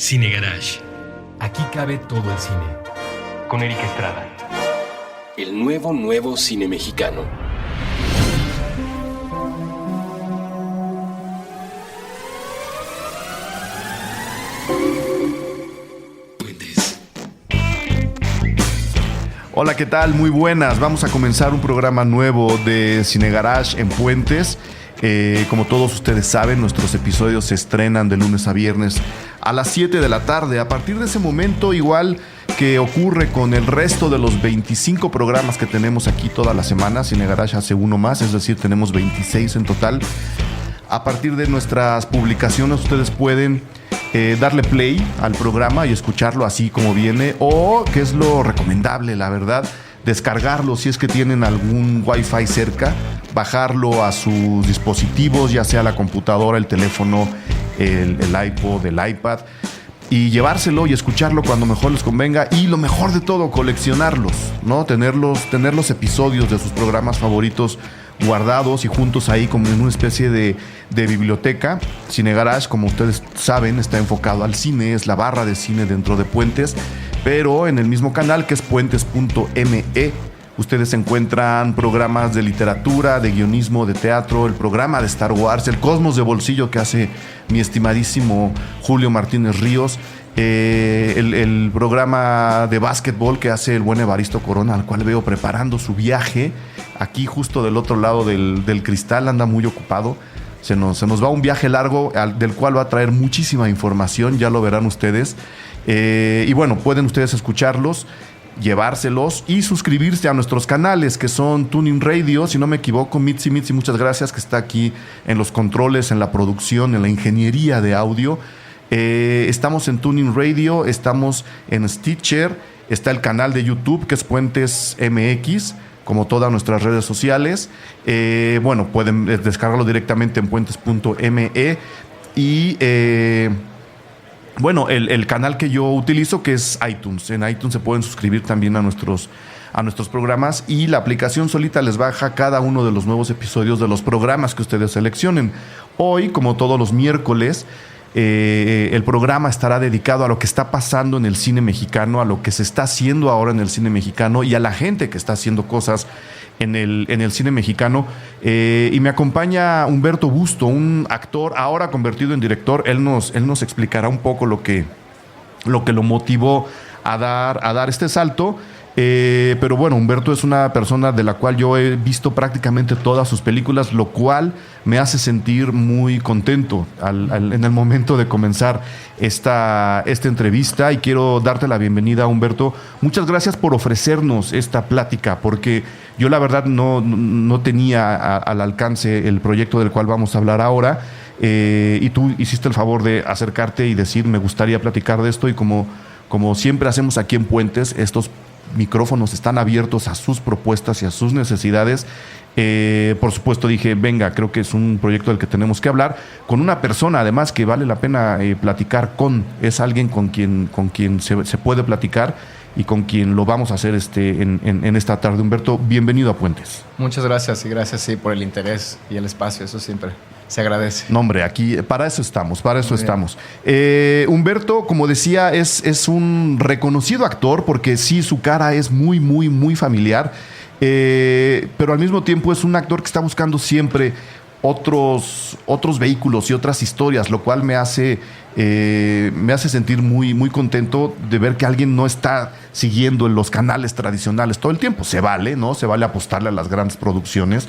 Cine Garage. Aquí cabe todo el cine. Con Eric Estrada. El nuevo cine mexicano. Puentes. Hola, ¿qué tal? Muy buenas. Vamos a comenzar un programa nuevo de Cine Garage en Puentes. Como todos ustedes saben, nuestros episodios se estrenan de lunes a viernes a las 7 de la tarde. A partir de ese momento, igual que ocurre con el resto de los 25 programas que tenemos aquí toda la semana, Cine Garage hace uno más, es decir, tenemos 26 en total. A partir de nuestras publicaciones ustedes pueden darle play al programa y escucharlo así como viene, o, que es lo recomendable, la verdad, descargarlo si es que tienen algún Wi-Fi cerca, bajarlo a sus dispositivos, ya sea la computadora, el teléfono, el iPod, el iPad, y llevárselo y escucharlo cuando mejor les convenga. Y lo mejor de todo, coleccionarlos, ¿no? Tener los episodios de sus programas favoritos guardados y juntos ahí como en una especie de biblioteca. Cine Garage, como ustedes saben, está enfocado al cine, es la barra de cine dentro de Puentes, pero en el mismo canal, que es puentes.me, ustedes encuentran programas de literatura, de guionismo, de teatro, el programa de Star Wars, el Cosmos de Bolsillo que hace mi estimadísimo Julio Martínez Ríos, el programa de básquetbol que hace el buen Evaristo Corona, al cual veo preparando su viaje aquí justo del otro lado del cristal, anda muy ocupado. Se nos va un viaje largo del cual va a traer muchísima información, ya lo verán ustedes. Y bueno, pueden ustedes escucharlos, llevárselos y suscribirse a nuestros canales, que son Tuning Radio, si no me equivoco. Mitzi, muchas gracias, que está aquí en los controles, en la producción, en la ingeniería de audio. Estamos en Tuning Radio, estamos en Stitcher, está el canal de YouTube, que es Puentes MX, como todas nuestras redes sociales. Bueno, pueden descargarlo directamente en puentes.me. Y bueno, el canal que yo utilizo, que es iTunes. En iTunes se pueden suscribir también a nuestros programas, y la aplicación solita les baja cada uno de los nuevos episodios de los programas que ustedes seleccionen. Hoy, como todos los miércoles, el programa estará dedicado a lo que está pasando en el cine mexicano, a lo que se está haciendo ahora en el cine mexicano y a la gente que está haciendo cosas en el cine mexicano. Y me acompaña Humberto Busto, un actor ahora convertido en director. Él nos explicará un poco lo que lo motivó a dar este salto. Pero bueno, Humberto es una persona de la cual yo he visto prácticamente todas sus películas, lo cual me hace sentir muy contento en el momento de comenzar esta entrevista. Y quiero darte la bienvenida, Humberto. Muchas gracias por ofrecernos esta plática, porque yo la verdad no tenía al alcance el proyecto del cual vamos a hablar ahora, y tú hiciste el favor de acercarte y decir: me gustaría platicar de esto. Y como siempre hacemos aquí en Puentes, estos micrófonos están abiertos a sus propuestas y a sus necesidades. Por supuesto dije, venga, creo que es un proyecto del que tenemos que hablar, con una persona además que vale la pena platicar con. Es alguien con quien se puede platicar y con quien lo vamos a hacer en esta tarde. Humberto, bienvenido a Puentes. Muchas gracias, y gracias por el interés y el espacio, eso siempre se agradece. No, hombre, aquí para eso estamos. Humberto, como decía, es un reconocido actor, porque sí, su cara es muy, muy, muy familiar, pero al mismo tiempo es un actor que está buscando siempre otros vehículos y otras historias, lo cual me hace sentir muy, muy contento de ver que alguien no está siguiendo en los canales tradicionales todo el tiempo. Se vale, ¿no? Se vale apostarle a las grandes producciones.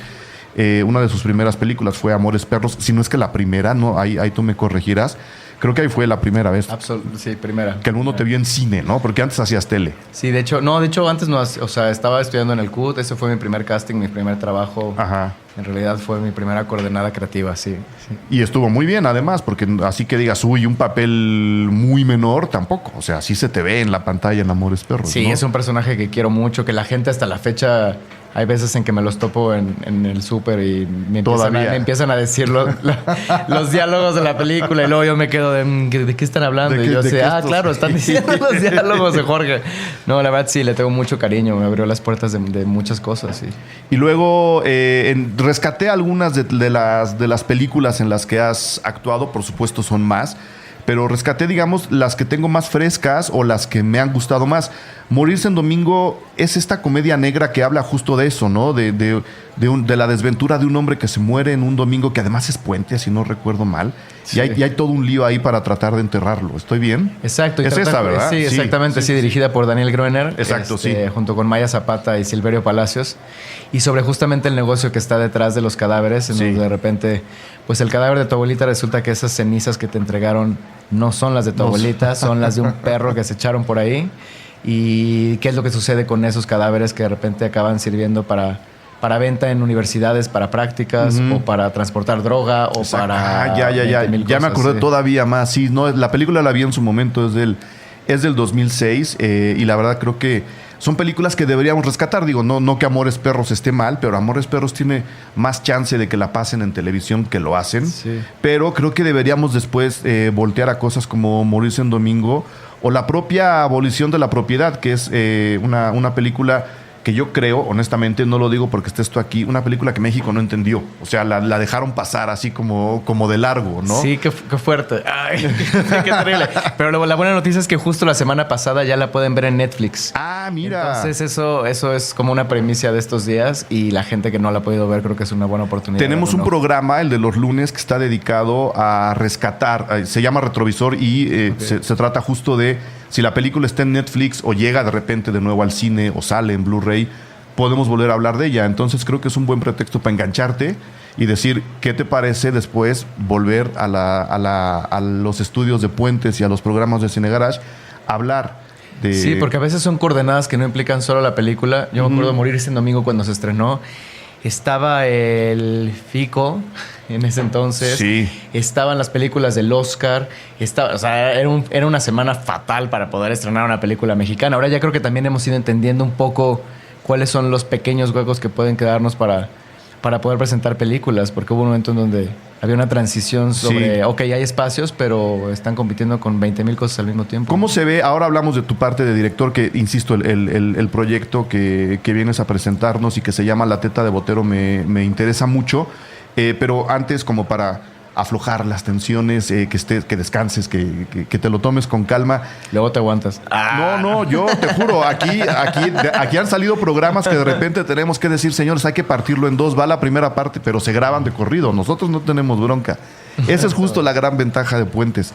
Una de sus primeras películas fue Amores Perros, si no es que la primera, ¿no? Ahí tú me corregirás. Creo que ahí fue la primera vez. Sí, primera. Que el mundo te vio en cine, ¿no? Porque antes hacías tele. Sí, de hecho antes no, o sea, estaba estudiando en el CUT, ese fue mi primer casting, mi primer trabajo. Ajá. En realidad fue mi primera coordenada creativa, sí. Y estuvo muy bien, además, porque así que digas, uy, un papel muy menor, tampoco. O sea, sí se te ve en la pantalla en Amores Perros, sí, ¿no? Es un personaje que quiero mucho, que la gente hasta la fecha... Hay veces en que me los topo en el súper y me empiezan a decir los diálogos de la película, y luego yo me quedo ¿de qué están hablando? Y yo sé, claro, están diciendo los diálogos de Jorge. No, la verdad sí, le tengo mucho cariño, me abrió las puertas de muchas cosas. Sí. Y luego rescaté algunas de las películas en las que has actuado, por supuesto son más, pero rescaté, digamos, las que tengo más frescas o las que me han gustado más. Morirse en domingo es esta comedia negra que habla justo de eso, ¿no? De la desventura de un hombre que se muere en un domingo, que además es puente, si no recuerdo mal. Sí. Y hay todo un lío ahí para tratar de enterrarlo. ¿Estoy bien? Exacto. Es esa, ¿verdad? Sí, exactamente. Sí, dirigida por Daniel Gruener. Exacto, sí. Junto con Maya Zapata y Silverio Palacios. Y sobre justamente el negocio que está detrás de los cadáveres, en donde de repente, pues el cadáver de tu abuelita resulta que esas cenizas que te entregaron no son las de tu abuelita, son las de un perro que se echaron por ahí. Y qué es lo que sucede con esos cadáveres que de repente acaban sirviendo para venta en universidades, para prácticas, o para transportar droga, o para... Ya me acordé todavía más. Sí, no, la película la vi en su momento, es del 2006, y la verdad creo que son películas que deberíamos rescatar. Digo, no que Amores Perros esté mal, pero Amores Perros tiene más chance de que la pasen en televisión que lo hacen. Sí. Pero creo que deberíamos después voltear a cosas como Morirse en domingo, o la propia Abolición de la propiedad, que es una película que yo creo, honestamente, no lo digo porque esté esto aquí, una película que México no entendió. O sea, la dejaron pasar así como de largo, ¿no? Sí, qué fuerte. Ay, qué terrible. Pero la buena noticia es que justo la semana pasada ya la pueden ver en Netflix. Ah, mira. Entonces eso es como una premisa de estos días, y la gente que no la ha podido ver creo que es una buena oportunidad. Tenemos un programa, el de los lunes, que está dedicado a rescatar, se llama Retrovisor, y se trata justo de si la película está en Netflix o llega de repente de nuevo al cine o sale en Blu-ray, podemos volver a hablar de ella. Entonces creo que es un buen pretexto para engancharte y decir qué te parece después volver a los estudios de Puentes y a los programas de Cine Garage a hablar de... Sí, porque a veces son coordenadas que no implican solo la película. Yo me acuerdo de Morirse en domingo cuando se estrenó. Estaba el Fico en ese entonces. Sí. Estaban las películas del Oscar. O sea, era una semana fatal para poder estrenar una película mexicana. Ahora ya creo que también hemos ido entendiendo un poco cuáles son los pequeños huecos que pueden quedarnos para poder presentar películas, porque hubo un momento en donde había una transición sobre, ok, hay espacios, pero están compitiendo con 20,000 cosas al mismo tiempo. ¿Cómo se ve? Ahora hablamos de tu parte de director, que, insisto, el proyecto que vienes a presentarnos y que se llama La Teta de Botero me interesa mucho, pero antes, como para aflojar las tensiones, que descanses, que te lo tomes con calma. Luego te aguantas. No, yo te juro, aquí han salido programas que de repente tenemos que decir, señores, hay que partirlo en dos, va la primera parte, pero se graban de corrido. Nosotros no tenemos bronca. Esa es justo la gran ventaja de Puentes.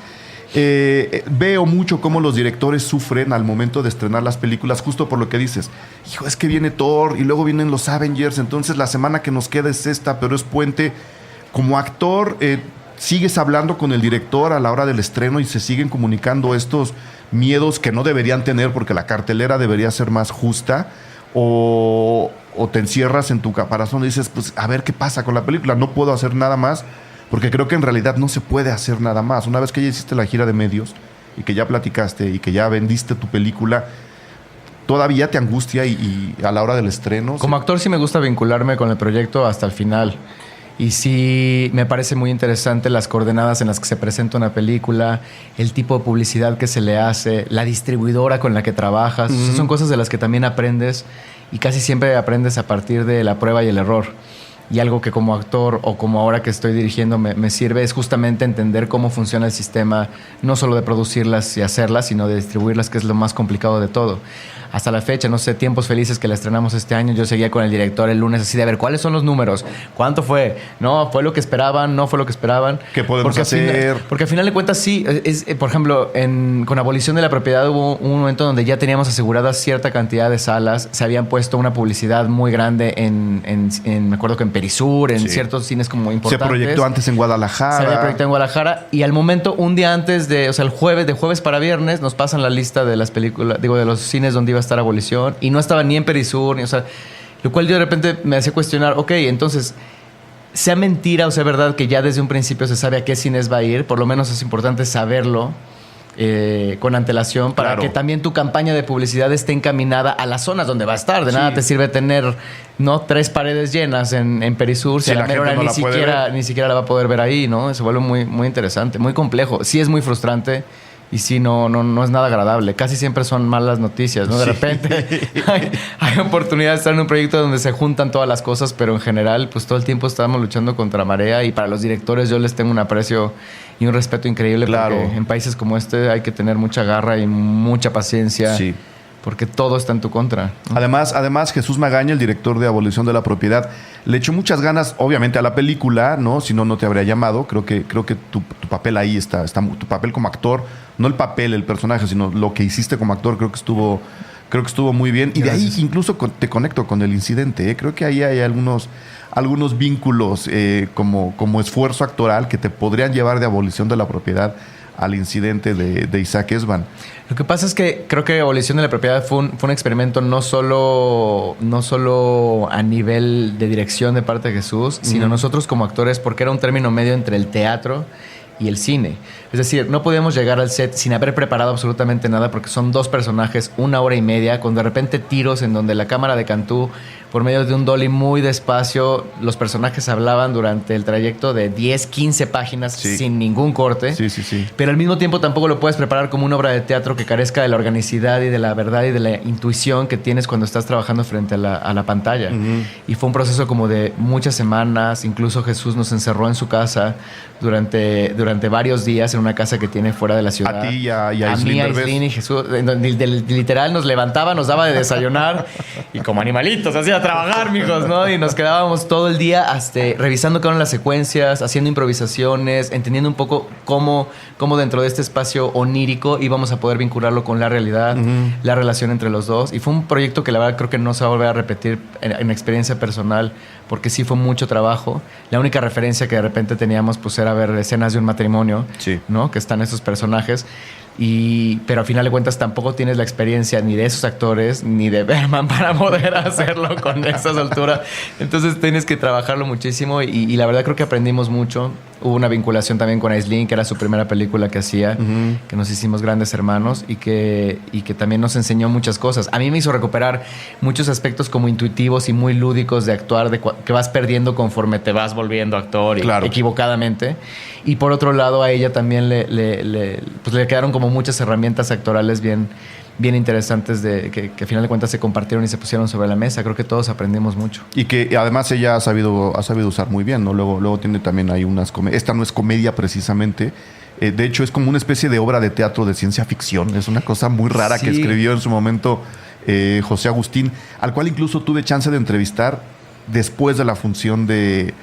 Veo mucho cómo los directores sufren al momento de estrenar las películas, justo por lo que dices. Hijo, es que viene Thor y luego vienen los Avengers, entonces la semana que nos queda es esta, pero es puente. Como actor, sigues hablando con el director a la hora del estreno y se siguen comunicando estos miedos que no deberían tener porque la cartelera debería ser más justa, o te encierras en tu caparazón y dices, pues a ver qué pasa con la película, no puedo hacer nada más, porque creo que en realidad no se puede hacer nada más. Una vez que ya hiciste la gira de medios y que ya platicaste y que ya vendiste tu película, todavía te angustia y a la hora del estreno. Como actor sí me gusta vincularme con el proyecto hasta el final. Y sí me parece muy interesante las coordenadas en las que se presenta una película, el tipo de publicidad que se le hace, la distribuidora con la que trabajas. O sea, son cosas de las que también aprendes, y casi siempre aprendes a partir de la prueba y el error. Y algo que como actor, o como ahora que estoy dirigiendo, me sirve es justamente entender cómo funciona el sistema, no solo de producirlas y hacerlas, sino de distribuirlas, que es lo más complicado de todo. Hasta la fecha, no sé, Tiempos Felices, que la estrenamos este año, yo seguía con el director el lunes así de, a ver, ¿cuáles son los números? ¿Cuánto fue? No, ¿fue lo que esperaban? ¿No fue lo que esperaban? ¿Qué podemos hacer? Porque al final de cuentas sí, por ejemplo, con Abolición de la Propiedad hubo un momento donde ya teníamos aseguradas cierta cantidad de salas, se habían puesto una publicidad muy grande me acuerdo que en Perisur, en ciertos cines como importantes. Se proyectó antes en Guadalajara. Se había proyectado en Guadalajara, y al momento, un día antes de jueves para viernes, nos pasan la lista de las películas, de los cines donde iba a estar Abolición, y no estaba ni en Perisur, lo cual yo de repente me hacía cuestionar, ok, entonces, sea mentira o sea verdad que ya desde un principio se sabe a qué cines va a ir, por lo menos es importante saberlo con antelación para que también tu campaña de publicidad esté encaminada a las zonas donde va a estar. De nada te sirve tener 3 paredes llenas en Perisur si a la mera hora ni siquiera la va a poder ver ahí, ¿no? Se vuelve muy, muy interesante, muy complejo. Sí es muy frustrante Y sí, no es nada agradable. Casi siempre son malas noticias, ¿no? De repente hay oportunidad de estar en un proyecto donde se juntan todas las cosas, pero en general, pues todo el tiempo estamos luchando contra marea. Y para los directores yo les tengo un aprecio y un respeto increíble. Claro. Porque en países como este hay que tener mucha garra y mucha paciencia. Sí. Porque todo está en tu contra. Además, Jesús Magaña, el director de Abolición de la Propiedad, le echó muchas ganas, obviamente, a la película, ¿no? Si no, no te habría llamado. Creo que tu papel ahí está, tu papel como actor, no el papel, el personaje, sino lo que hiciste como actor, creo que estuvo muy bien. Y Gracias. de ahí incluso te conecto con el incidente, ¿eh? Creo que ahí hay algunos vínculos como esfuerzo actoral que te podrían llevar de Abolición de la Propiedad al incidente de Isaac Esban. Lo que pasa es que creo que Abolición de la Propiedad fue un experimento no solo a nivel de dirección de parte de Jesús, sino nosotros como actores, porque era un término medio entre el teatro y el cine. Es decir, no podíamos llegar al set sin haber preparado absolutamente nada, porque son 2 personajes, 1 hora y media, con de repente tiros en donde la cámara de Cantú, por medio de un dolly muy despacio, los personajes hablaban durante el trayecto de 10, 15 páginas sin ningún corte. Sí. Pero al mismo tiempo tampoco lo puedes preparar como una obra de teatro que carezca de la organicidad y de la verdad y de la intuición que tienes cuando estás trabajando frente a la pantalla. Y fue un proceso como de muchas semanas. Incluso Jesús nos encerró en su casa durante varios días, en una casa que tiene fuera de la ciudad. A ti y a mí, Aislinn a Aislinn y Jesús. Literal nos levantaba, nos daba de desayunar y como animalitos, hacía a trabajar, mijos, ¿no? Y nos quedábamos todo el día revisando cada una de las secuencias, haciendo improvisaciones, entendiendo un poco cómo dentro de este espacio onírico íbamos a poder vincularlo con la realidad, la relación entre los dos. Y fue un proyecto que la verdad creo que no se va a volver a repetir en experiencia personal, porque sí fue mucho trabajo. La única referencia que de repente teníamos pues era ver escenas de un matrimonio, ¿no? Que están esos personajes. Pero al final de cuentas tampoco tienes la experiencia ni de esos actores ni de Bergman para poder hacerlo con esa soltura. Entonces tienes que trabajarlo muchísimo y la verdad creo que aprendimos mucho. Hubo una vinculación también con Aislinn, que era su primera película que hacía, que nos hicimos grandes hermanos y que también nos enseñó muchas cosas. A mí me hizo recuperar muchos aspectos como intuitivos y muy lúdicos de actuar, que vas perdiendo conforme te vas volviendo actor y equivocadamente. Y por otro lado, a ella también le quedaron como muchas herramientas actorales bien interesantes que al final de cuentas se compartieron y se pusieron sobre la mesa. Creo que todos aprendimos mucho. Y que además ella ha sabido usar muy bien, ¿no? Luego tiene también ahí unas comedias. Esta no es comedia precisamente. De hecho, es como una especie de obra de teatro de ciencia ficción. Es una cosa muy rara que escribió en su momento José Agustín, al cual incluso tuve chance de entrevistar después de la función de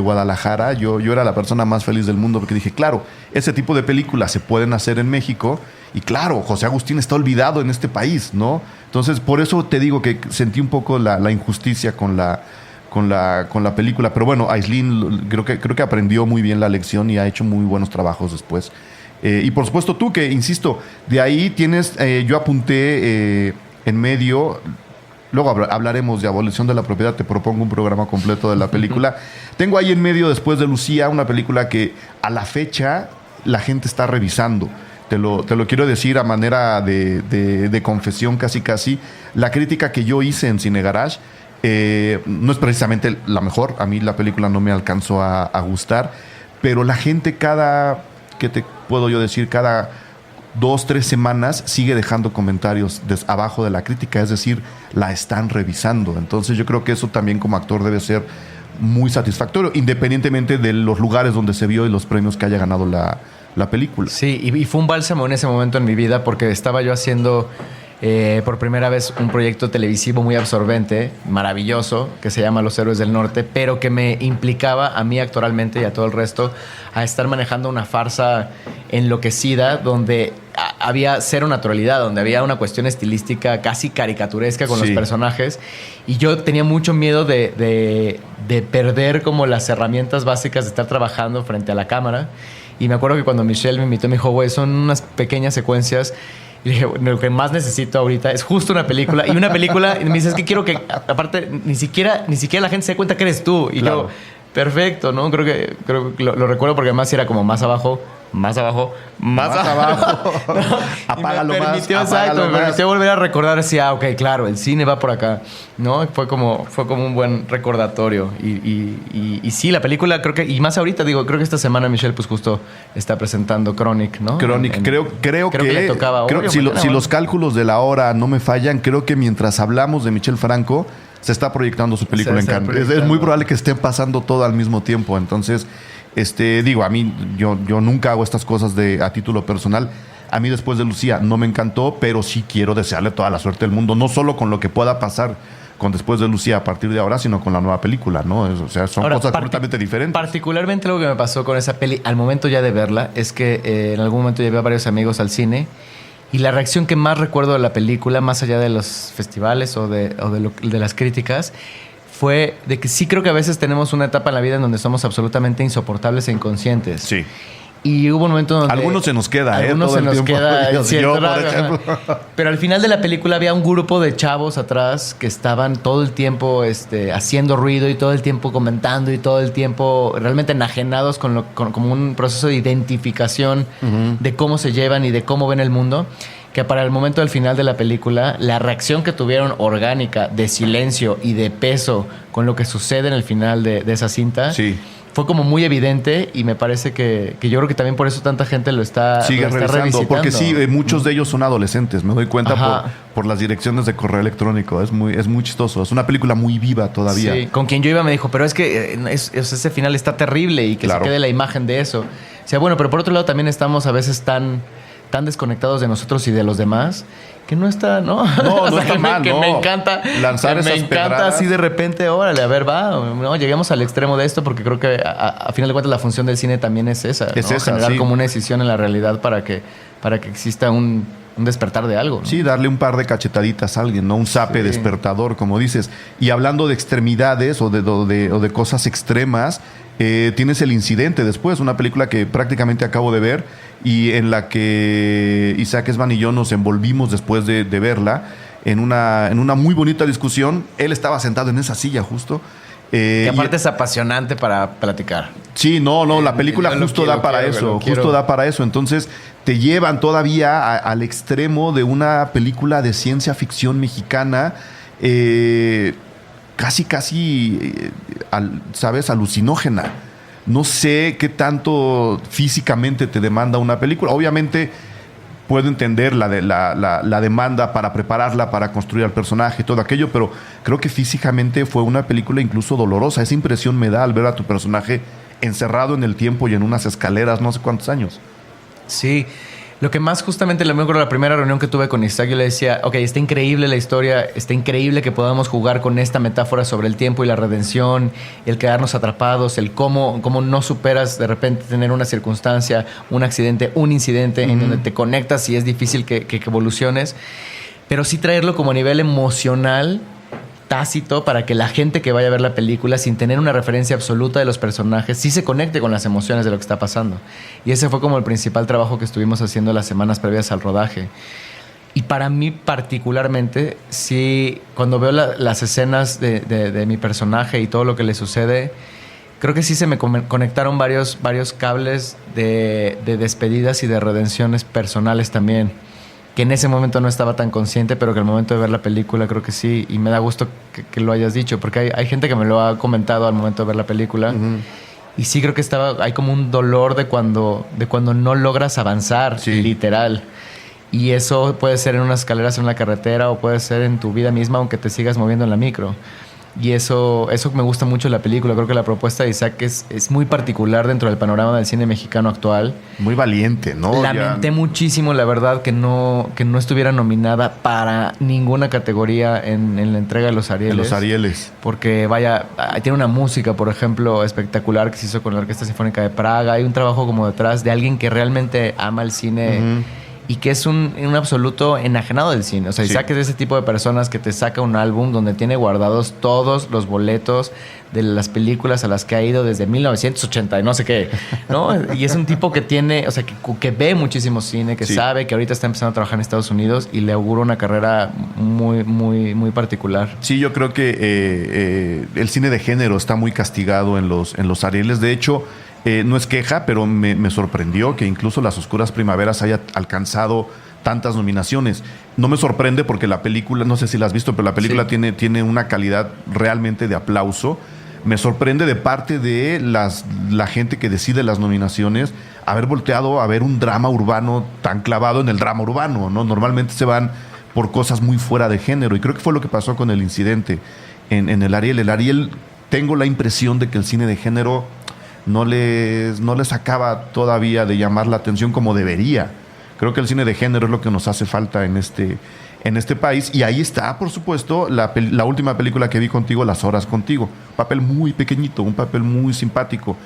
Guadalajara. Yo era la persona más feliz del mundo porque dije, claro, ese tipo de películas se pueden hacer en México y claro, José Agustín está olvidado en este país, ¿no? Entonces, por eso te digo que sentí un poco la injusticia con la película. Pero bueno, Aislinn creo que aprendió muy bien la lección y ha hecho muy buenos trabajos después. Y por supuesto tú, que insisto, de ahí tienes, yo apunté en medio. Luego hablaremos de Abolición de la Propiedad. Te propongo un programa completo de la película. Tengo ahí en medio, después de Lucía, una película que a la fecha la gente está revisando. Te lo quiero decir a manera de confesión casi. La crítica que yo hice en Cine Garage no es precisamente la mejor. A mí la película no me alcanzó a gustar. Pero la gente ¿qué te puedo yo decir? Cada 2-3 semanas sigue dejando comentarios abajo de la crítica, es decir, la están revisando. Entonces yo creo que eso también como actor debe ser muy satisfactorio, independientemente de los lugares donde se vio y los premios que haya ganado la película. Sí, y fue un bálsamo en ese momento en mi vida porque estaba yo haciendo por primera vez un proyecto televisivo muy absorbente, maravilloso, que se llama Los Héroes del Norte, pero que me implicaba a mí actoralmente y a todo el resto a estar manejando una farsa enloquecida donde había cero naturalidad, donde había una cuestión estilística casi caricaturesca con los personajes, y yo tenía mucho miedo de perder como las herramientas básicas de estar trabajando frente a la cámara. Y me acuerdo que cuando Michelle me invitó me dijo, güey, son unas pequeñas secuencias. Y dije, lo que más necesito ahorita es justo una película. Y una película, y me dice, es que quiero que, aparte, ni siquiera la gente se dé cuenta que eres tú. Y yo, perfecto, ¿no? Creo que lo recuerdo porque además era como más abajo, más abajo, Más abajo. Apágalo más. Me permitió volver a recordar así, ok, claro, el cine va por acá, ¿no? Fue como un buen recordatorio. Y sí, la película creo que, y más ahorita, creo que esta semana Michelle pues justo está presentando Chronic, ¿no? Chronic, creo que le tocaba hoy, si los cálculos de la hora no me fallan, creo que mientras hablamos de Michel Franco, se está proyectando su película en Cannes. Es muy probable que estén pasando todo al mismo tiempo. Entonces, a mí, yo nunca hago estas cosas a título personal. A mí Después de Lucía no me encantó, pero sí quiero desearle toda la suerte del mundo, no solo con lo que pueda pasar con Después de Lucía a partir de ahora, sino con la nueva película, ¿no? Son cosas completamente diferentes. Particularmente lo que me pasó con esa peli, al momento ya de verla, es que en algún momento llevé a varios amigos al cine. Y la reacción que más recuerdo de la película, más allá de los festivales o de las críticas, fue de que sí creo que a veces tenemos una etapa en la vida en donde somos absolutamente insoportables e inconscientes. Sí. Y hubo un momento donde... Algunos se nos queda, Algunos se nos queda. Yo, por ejemplo. Pero al final de la película había un grupo de chavos atrás que estaban todo el tiempo haciendo ruido y todo el tiempo comentando y todo el tiempo realmente enajenados como un proceso de identificación de cómo se llevan y de cómo ven el mundo. Que para el momento del final de la película, la reacción que tuvieron orgánica, de silencio y de peso con lo que sucede en el final de esa cinta... Sí. Fue como muy evidente y me parece que yo creo que también por eso tanta gente lo está revisitando. Porque sí, muchos de ellos son adolescentes. Me doy cuenta por las direcciones de correo electrónico. Es muy chistoso. Es una película muy viva todavía. Sí, con quien yo iba me dijo, pero es que ese final está terrible y que se quede la imagen de eso. O sea, bueno, pero por otro lado también estamos a veces tan desconectados de nosotros y de los demás que no está, ¿no? No, no está mal, que me encanta lanzar esas pedradas. Me encanta así de repente, órale, a ver, no, lleguemos al extremo de esto porque creo que a final de cuentas la función del cine también es esa, ¿no? Generar como una decisión en la realidad para que exista un despertar de algo, ¿no? Sí, darle un par de cachetaditas a alguien, ¿no? Un zape despertador, como dices. Y hablando de extremidades o de cosas extremas, tienes El Incidente después, una película que prácticamente acabo de ver y en la que Isaac Esban y yo nos envolvimos después de verla en una muy bonita discusión. Él estaba sentado en esa silla justo. Que aparte es apasionante para platicar. Sí, no, la película justo da para eso. Entonces te llevan todavía al extremo de una película de ciencia ficción mexicana, casi, ¿sabes? Alucinógena. No sé qué tanto físicamente te demanda una película. Obviamente puedo entender la demanda para prepararla, para construir al personaje y todo aquello, pero creo que físicamente fue una película incluso dolorosa. Esa impresión me da al ver a tu personaje encerrado en el tiempo y en unas escaleras no sé cuántos años. Sí. Lo que más justamente me acuerdo de la primera reunión que tuve con Isaac, yo le decía, ok, está increíble la historia, está increíble que podamos jugar con esta metáfora sobre el tiempo y la redención, el quedarnos atrapados, el cómo no superas de repente tener una circunstancia, un accidente, un incidente en donde te conectas y es difícil que evoluciones, pero sí traerlo como a nivel emocional, tácito, para que la gente que vaya a ver la película sin tener una referencia absoluta de los personajes sí se conecte con las emociones de lo que está pasando. Y ese fue como el principal trabajo que estuvimos haciendo las semanas previas al rodaje. Y para mí particularmente, sí, cuando veo las escenas de mi personaje y todo lo que le sucede, creo que sí se me conectaron varios cables de despedidas y de redenciones personales también, que en ese momento no estaba tan consciente, pero que al momento de ver la película creo que sí, y me da gusto que lo hayas dicho, porque hay gente que me lo ha comentado al momento de ver la película, y sí creo que hay como un dolor de cuando no logras avanzar, literal, y eso puede ser en unas escaleras en una carretera o puede ser en tu vida misma, aunque te sigas moviendo en la micro. Y eso me gusta mucho de la película. Creo que la propuesta de Isaac es muy particular dentro del panorama del cine mexicano actual. Muy valiente, ¿no? Lamenté muchísimo, la verdad, que no estuviera nominada para ninguna categoría en la entrega de los Arieles. Los Arieles. Porque, tiene una música, por ejemplo, espectacular que se hizo con la Orquesta Sinfónica de Praga. Hay un trabajo como detrás de alguien que realmente ama el cine y que es un absoluto enajenado del cine. O sea, Isaac es de ese tipo de personas que te saca un álbum donde tiene guardados todos los boletos de las películas a las que ha ido desde 1980 y no sé qué, ¿no? Y es un tipo que tiene, o sea, que ve muchísimo cine, que sabe que ahorita está empezando a trabajar en Estados Unidos y le auguro una carrera muy, muy, muy particular. Sí, yo creo que el cine de género está muy castigado en los Arieles. De hecho, No es queja, pero me sorprendió que incluso Las Oscuras Primaveras haya alcanzado tantas nominaciones. No me sorprende porque la película, no sé si la has visto, pero la película tiene una calidad realmente de aplauso. Me sorprende de parte de la gente que decide las nominaciones haber volteado a ver un drama urbano tan clavado en el drama urbano, ¿no? Normalmente se van por cosas muy fuera de género y creo que fue lo que pasó con el incidente en el Ariel. El Ariel, tengo la impresión de que el cine de género no les acaba todavía de llamar la atención como debería. Creo que el cine de género es lo que nos hace falta en este país. Y ahí está, por supuesto, la última película que vi contigo, Las Horas Contigo. Un papel muy pequeñito, un papel muy simpático,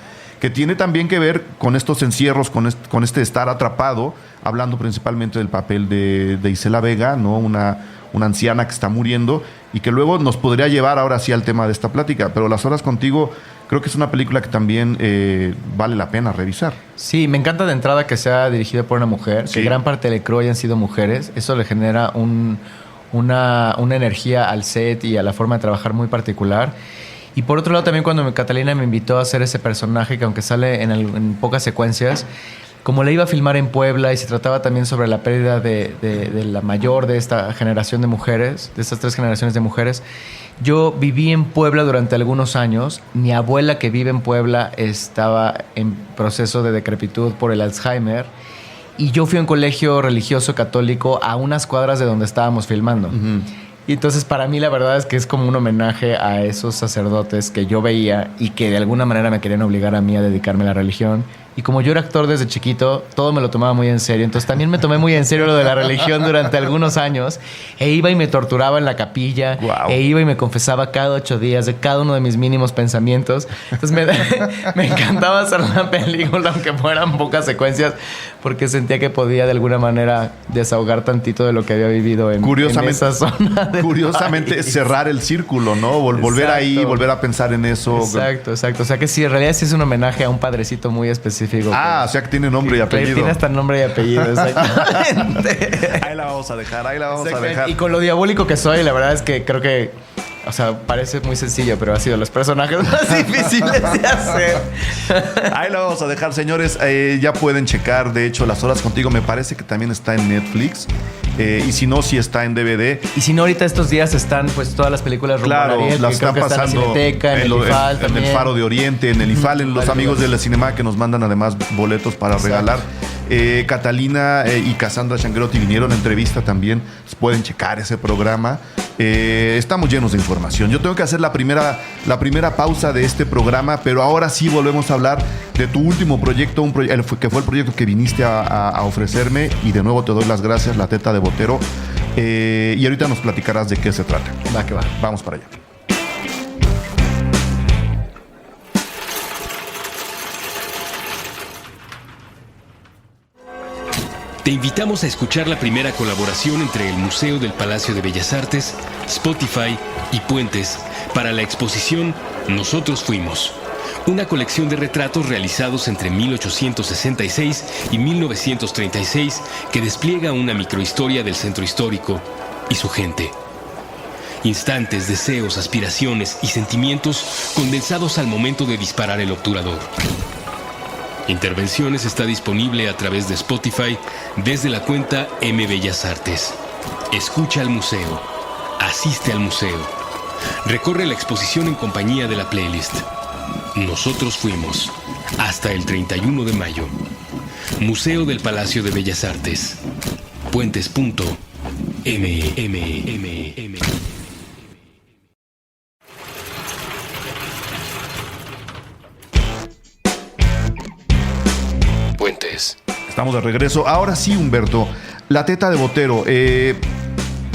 que tiene también que ver con estos encierros, con este estar atrapado, hablando principalmente del papel de Isela Vega, ¿no? Una anciana que está muriendo y que luego nos podría llevar ahora sí al tema de esta plática. Pero Las Horas Contigo creo que es una película que también vale la pena revisar. Sí, me encanta de entrada que sea dirigida por una mujer, que gran parte del crew hayan sido mujeres. Eso le genera una energía al set y a la forma de trabajar muy particular. Y por otro lado también cuando Catalina me invitó a hacer ese personaje, que aunque sale en pocas secuencias, como le iba a filmar en Puebla y se trataba también sobre la pérdida de la mayor de esta generación de mujeres, de estas 3 generaciones de mujeres, yo viví en Puebla durante algunos años. Mi abuela, que vive en Puebla, estaba en proceso de decrepitud por el Alzheimer y yo fui a un colegio religioso católico a unas cuadras de donde estábamos filmando. Uh-huh. Y entonces para mí la verdad es que es como un homenaje a esos sacerdotes que yo veía y que de alguna manera me querían obligar a mí a dedicarme a la religión. Y como yo era actor desde chiquito, todo me lo tomaba muy en serio. Entonces también me tomé muy en serio lo de la religión durante algunos años. E iba y me torturaba en la capilla. Wow. E iba y me confesaba cada 8 días de cada uno de mis mínimos pensamientos. Entonces me encantaba hacer una película, aunque fueran pocas secuencias, porque sentía que podía de alguna manera desahogar tantito de lo que había vivido en esa zona. Curiosamente, cerrar el círculo, ¿no? Volver ahí, volver a pensar en eso. Exacto. O sea que sí, en realidad sí es un homenaje a un padrecito muy específico. O sea que tiene nombre y apellido. Tiene hasta nombre y apellido, exactamente. Ahí la vamos a dejar. Y con lo diabólico que soy, la verdad es que creo que, o sea, parece muy sencillo, pero ha sido los personajes más difíciles de hacer. Ahí la vamos a dejar, señores. Ya pueden checar, de hecho, Las Horas Contigo me parece que también está en Netflix. Y si no, sí está en DVD. Y si no, ahorita estos días están pues todas las películas Claro, las están pasando en la Cineteca, en el IFAL en el Faro de Oriente, en el IFAL, en los amigos de la Cinema que nos mandan además boletos para regalar. Catalina y Cassandra Changuerotti vinieron a entrevista también. Pueden checar ese programa. Estamos llenos de información. Yo tengo que hacer la primera pausa de este programa, pero ahora sí volvemos a hablar de tu último proyecto, que fue el proyecto que viniste a ofrecerme, y de nuevo te doy las gracias, La Teta de Botero. Y ahorita nos platicarás de qué se trata. Va que va. Vamos para allá. Te invitamos a escuchar la primera colaboración entre el Museo del Palacio de Bellas Artes, Spotify y Puentes para la exposición Nosotros Fuimos, una colección de retratos realizados entre 1866 y 1936 que despliega una microhistoria del centro histórico y su gente. Instantes, deseos, aspiraciones y sentimientos condensados al momento de disparar el obturador. Intervenciones está disponible a través de Spotify desde la cuenta M Bellas Artes. Escucha al museo. Asiste al museo. Recorre la exposición en compañía de la playlist. Nosotros Fuimos. Hasta el 31 de mayo. Museo del Palacio de Bellas Artes. Puentes.mm. Puentes. Estamos de regreso. Ahora sí, Humberto, La Teta de Botero.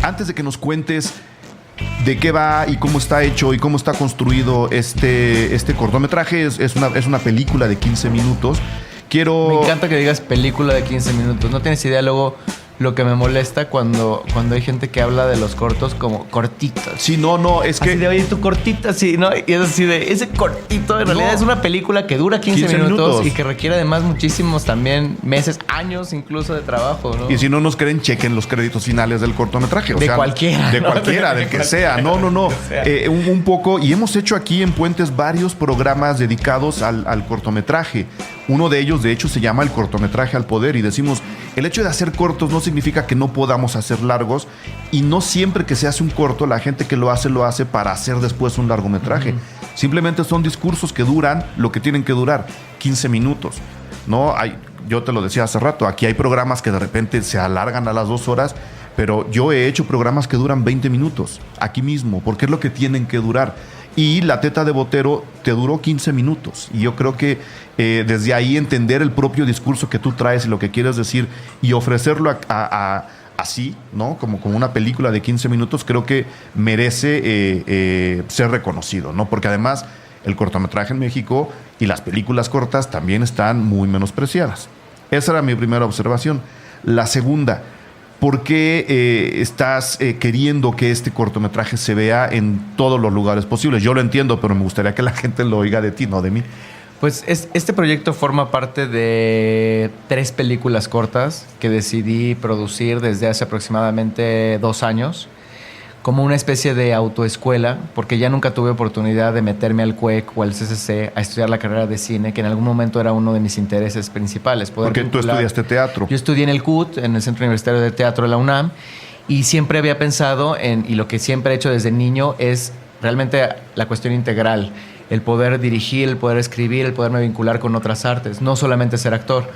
Antes de que nos cuentes de qué va y cómo está hecho y cómo está construido este cortometraje, es una película de 15 minutos. Me encanta que digas película de 15 minutos. No tienes idea luego lo que me molesta cuando hay gente que habla de los cortos como cortitos. Sí, no, es que... Así de, oye, tu cortita, sí, ¿no? Y es así de, ese cortito en realidad es una película que dura 15 minutos y que requiere además muchísimos también meses, años incluso de trabajo, ¿no? Y si no nos creen, chequen los créditos finales del cortometraje. De cualquiera. De cualquiera, del que sea. No. Un poco, y hemos hecho aquí en Puentes varios programas dedicados al cortometraje. Uno de ellos, de hecho, se llama El cortometraje al poder y decimos, el hecho de hacer cortos no significa que no podamos hacer largos y no siempre que se hace un corto, la gente que lo hace para hacer después un largometraje. Simplemente son discursos que duran lo que tienen que durar, 15 minutos. ¿No? Yo te lo decía hace rato, aquí hay programas que de repente se alargan a las 2 horas, pero yo he hecho programas que duran 20 minutos, aquí mismo, porque es lo que tienen que durar. Y La Teta de Botero te duró 15 minutos. Y yo creo que desde ahí entender el propio discurso que tú traes y lo que quieres decir y ofrecerlo así, ¿no? Como una película de 15 minutos, creo que merece ser reconocido, ¿no? Porque además el cortometraje en México y las películas cortas también están muy menospreciadas. Esa era mi primera observación. La segunda, ¿por qué estás queriendo que este cortometraje se vea en todos los lugares posibles? Yo lo entiendo, pero me gustaría que la gente lo oiga de ti, no de mí. Pues este proyecto forma parte de 3 películas cortas que decidí producir desde hace aproximadamente 2 años, como una especie de autoescuela, porque ya nunca tuve oportunidad de meterme al CUEC o al CCC a estudiar la carrera de cine, que en algún momento era uno de mis intereses principales. Porque tú estudiaste teatro. Yo estudié en el CUT, en el Centro Universitario de Teatro de la UNAM, y siempre había pensado y lo que siempre he hecho desde niño es realmente la cuestión integral, el poder dirigir, el poder escribir, el poderme vincular con otras artes, no solamente ser actor.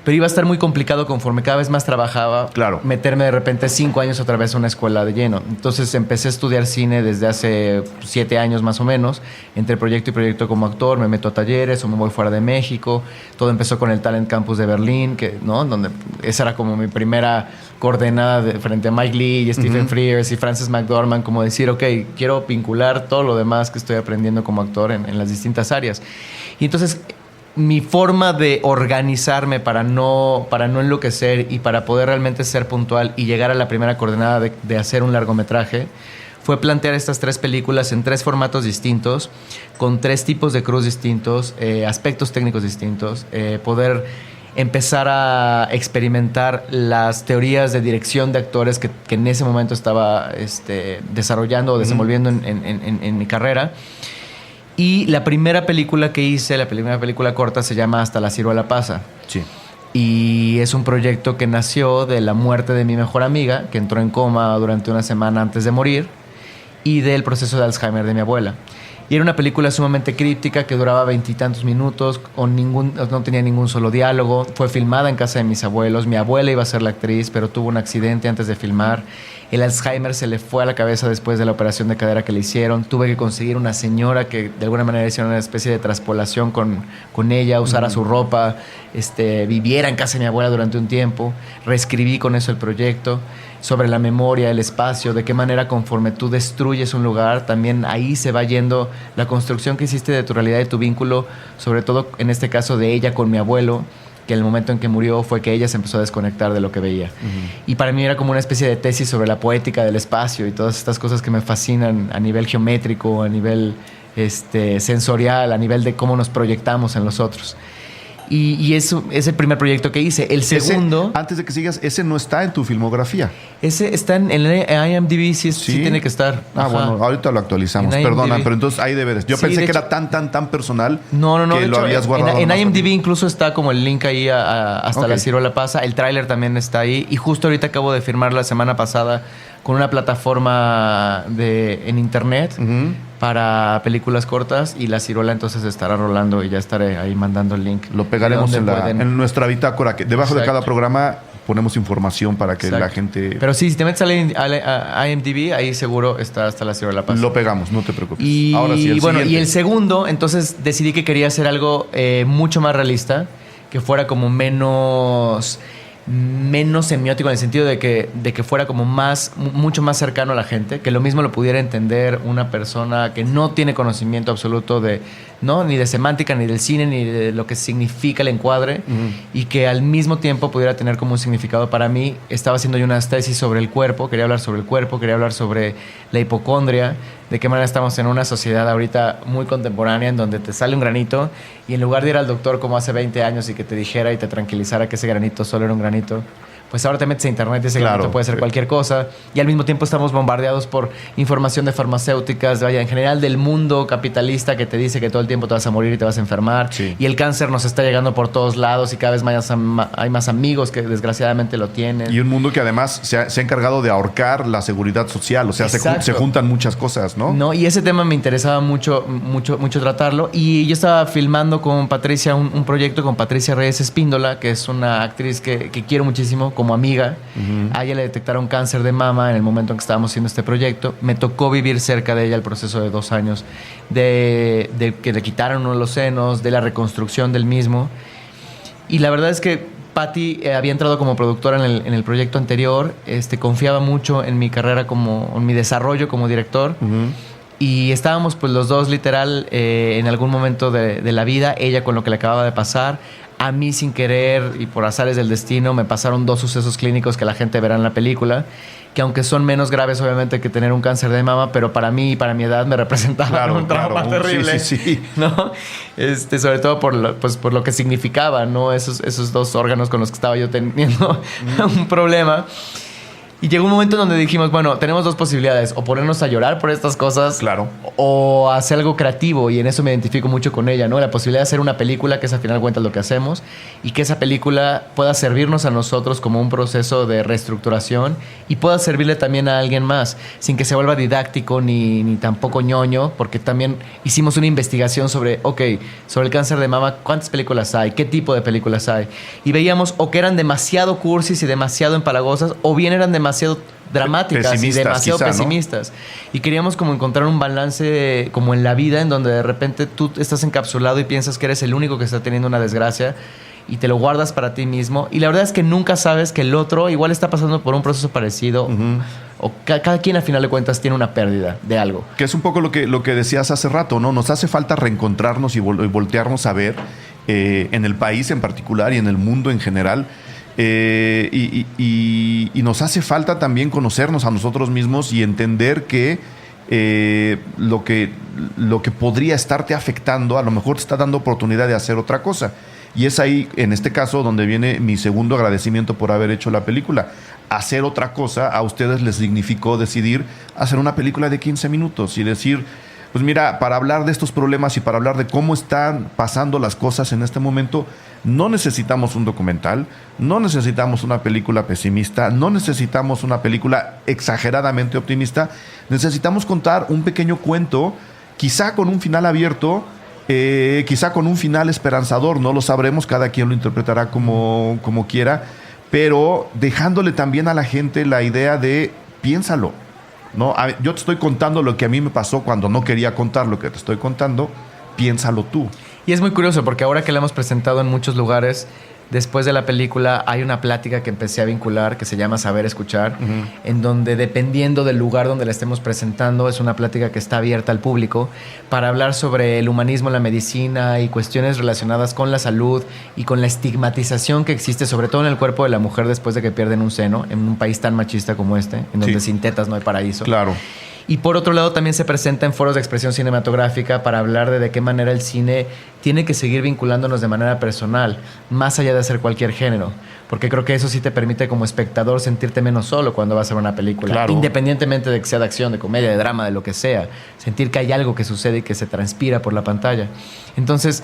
Pero iba a estar muy complicado conforme cada vez más trabajaba, claro, meterme de repente 5 años otra vez a una escuela de lleno. Entonces empecé a estudiar cine desde hace 7 años más o menos. Entre proyecto y proyecto como actor, me meto a talleres o me voy fuera de México. Todo empezó con el Talent Campus de Berlín, ¿no? Donde esa era como mi primera coordenada frente a Mike Lee y Stephen Frears y Frances McDormand, como decir, ok, quiero vincular todo lo demás que estoy aprendiendo como actor en las distintas áreas. Y entonces mi forma de organizarme para no enloquecer y para poder realmente ser puntual y llegar a la primera coordenada de hacer un largometraje fue plantear estas 3 películas en 3 formatos distintos, con 3 tipos de crews distintos, aspectos técnicos distintos, poder empezar a experimentar las teorías de dirección de actores que en ese momento estaba desarrollando o desenvolviendo en mi carrera. Y la primera película que hice, la primera película corta, se llama Hasta la ciruela pasa. Sí. Y es un proyecto que nació de la muerte de mi mejor amiga, que entró en coma durante una semana antes de morir, y del proceso de Alzheimer de mi abuela. Y era una película sumamente críptica que duraba 20 y tantos minutos, no tenía ningún solo diálogo. Fue filmada en casa de mis abuelos. Mi abuela iba a ser la actriz, pero tuvo un accidente antes de filmar. El Alzheimer se le fue a la cabeza después de la operación de cadera que le hicieron. Tuve que conseguir una señora que de alguna manera hiciera una especie de traspolación con ella, usara su ropa, viviera en casa de mi abuela durante un tiempo. Reescribí con eso el proyecto sobre la memoria, el espacio, de qué manera conforme tú destruyes un lugar, también ahí se va yendo la construcción que hiciste de tu realidad, de tu vínculo, sobre todo en este caso de ella con mi abuelo, que el momento en que murió fue que ella se empezó a desconectar de lo que veía. Y para mí era como una especie de tesis sobre la poética del espacio y todas estas cosas que me fascinan a nivel geométrico, a nivel sensorial, a nivel de cómo nos proyectamos en los otros. Y eso es el primer proyecto que hice. El segundo... Antes de que sigas, ese no está en tu filmografía. Ese está en IMDb, sí tiene que estar. Bueno, ahorita lo actualizamos. Perdona, pero entonces hay deberes. Yo pensé que era tan personal que lo habías guardado. En IMDb incluso está como el link ahí hasta la ciruela pasa. El tráiler también está ahí. Y justo ahorita acabo de firmar la semana pasada con una plataforma en internet para películas cortas, y la ciruela entonces estará rolando y ya estaré ahí mandando el link. Lo pegaremos en nuestra bitácora, que debajo de cada programa ponemos información para que la gente... Pero sí, si te metes a IMDb, ahí seguro está Hasta la ciruela pasa. Lo pegamos, no te preocupes. Ahora sí, y el segundo, entonces decidí que quería hacer algo mucho más realista, que fuera como menos menos semiótico en el sentido de que fuera como mucho más cercano a la gente, que lo mismo lo pudiera entender una persona que no tiene conocimiento absoluto ni de semántica, ni del cine, ni de lo que significa el encuadre, y que al mismo tiempo pudiera tener como un significado para mí. Estaba haciendo yo unas tesis sobre el cuerpo, quería hablar sobre el cuerpo, quería hablar sobre la hipocondria, de qué manera estamos en una sociedad ahorita muy contemporánea en donde te sale un granito y en lugar de ir al doctor como hace 20 años y que te dijera y te tranquilizara que ese granito solo era un granito, pues ahora te metes a internet y ese granito puede ser cualquier cosa, y al mismo tiempo estamos bombardeados por información de farmacéuticas, en general del mundo capitalista, que te dice que todo el tiempo te vas a morir y te vas a enfermar, y el cáncer nos está llegando por todos lados y cada vez más hay más amigos que desgraciadamente lo tienen. Y un mundo que además se ha encargado de ahorcar la seguridad social, o sea, se juntan muchas cosas, ¿no? Y ese tema me interesaba mucho tratarlo, y yo estaba filmando con Patricia un proyecto con Patricia Reyes Espíndola, que es una actriz que quiero muchísimo como amiga. A ella le detectaron cáncer de mama en el momento en que estábamos haciendo este proyecto. Me tocó vivir cerca de ella el proceso de 2 años de que le quitaron uno de los senos, de la reconstrucción del mismo. Y la verdad es que Patti había entrado como productora en el proyecto anterior, confiaba mucho en mi carrera, en mi desarrollo como director. Y estábamos pues los dos literal en algún momento de la vida, ella con lo que le acababa de pasar. A mí, sin querer y por azares del destino, me pasaron 2 sucesos clínicos que la gente verá en la película, que aunque son menos graves, obviamente, que tener un cáncer de mama, pero para mí y para mi edad me representaban un trauma terrible. Sí. ¿No? Sobre todo por lo que significaba, ¿no? Esos 2 órganos con los que estaba yo teniendo un problema. Y llegó un momento en donde dijimos, bueno, tenemos 2 posibilidades: o ponernos a llorar por estas cosas, o hacer algo creativo, y en eso me identifico mucho con ella, ¿no? La posibilidad de hacer una película, que es al final cuentas lo que hacemos, y que esa película pueda servirnos a nosotros como un proceso de reestructuración y pueda servirle también a alguien más, sin que se vuelva didáctico ni tampoco ñoño, porque también hicimos una investigación sobre el cáncer de mama, ¿cuántas películas hay? ¿Qué tipo de películas hay? Y veíamos o que eran demasiado cursis y demasiado empalagosas, o bien eran demasiado dramáticas y demasiado pesimistas, ¿no? Y queríamos como encontrar un balance como en la vida, en donde de repente tú estás encapsulado y piensas que eres el único que está teniendo una desgracia y te lo guardas para ti mismo, y la verdad es que nunca sabes que el otro igual está pasando por un proceso parecido, o cada quien a final de cuentas tiene una pérdida de algo. Que es un poco lo que decías hace rato, ¿no? Nos hace falta reencontrarnos y voltearnos a ver en el país en particular y en el mundo en general. Y nos hace falta también conocernos a nosotros mismos y entender que lo que podría estarte afectando a lo mejor te está dando oportunidad de hacer otra cosa. Y es ahí, en este caso, donde viene mi segundo agradecimiento por haber hecho la película. Hacer otra cosa a ustedes les significó decidir hacer una película de 15 minutos y decir, pues mira, para hablar de estos problemas y para hablar de cómo están pasando las cosas en este momento, no necesitamos un documental, no necesitamos una película pesimista, no necesitamos una película exageradamente optimista. Necesitamos contar un pequeño cuento, quizá con un final abierto, quizá con un final esperanzador, no lo sabremos, cada quien lo interpretará como quiera, pero dejándole también a la gente la idea de piénsalo, ¿no? Yo te estoy contando lo que a mí me pasó cuando no quería contar lo que te estoy contando, piénsalo tú. Y es muy curioso porque ahora que la hemos presentado en muchos lugares, después de la película hay una plática que empecé a vincular que se llama Saber Escuchar, en donde, dependiendo del lugar donde la estemos presentando, es una plática que está abierta al público para hablar sobre el humanismo en la medicina y cuestiones relacionadas con la salud y con la estigmatización que existe, sobre todo en el cuerpo de la mujer después de que pierden un seno, en un país tan machista como este, en donde sin tetas no hay paraíso. Claro. Y por otro lado también se presenta en foros de expresión cinematográfica para hablar de qué manera el cine tiene que seguir vinculándonos de manera personal, más allá de hacer cualquier género. Porque creo que eso sí te permite como espectador sentirte menos solo cuando vas a ver una película. Claro. Independientemente de que sea de acción, de comedia, de drama, de lo que sea. Sentir que hay algo que sucede y que se transpira por la pantalla. Entonces,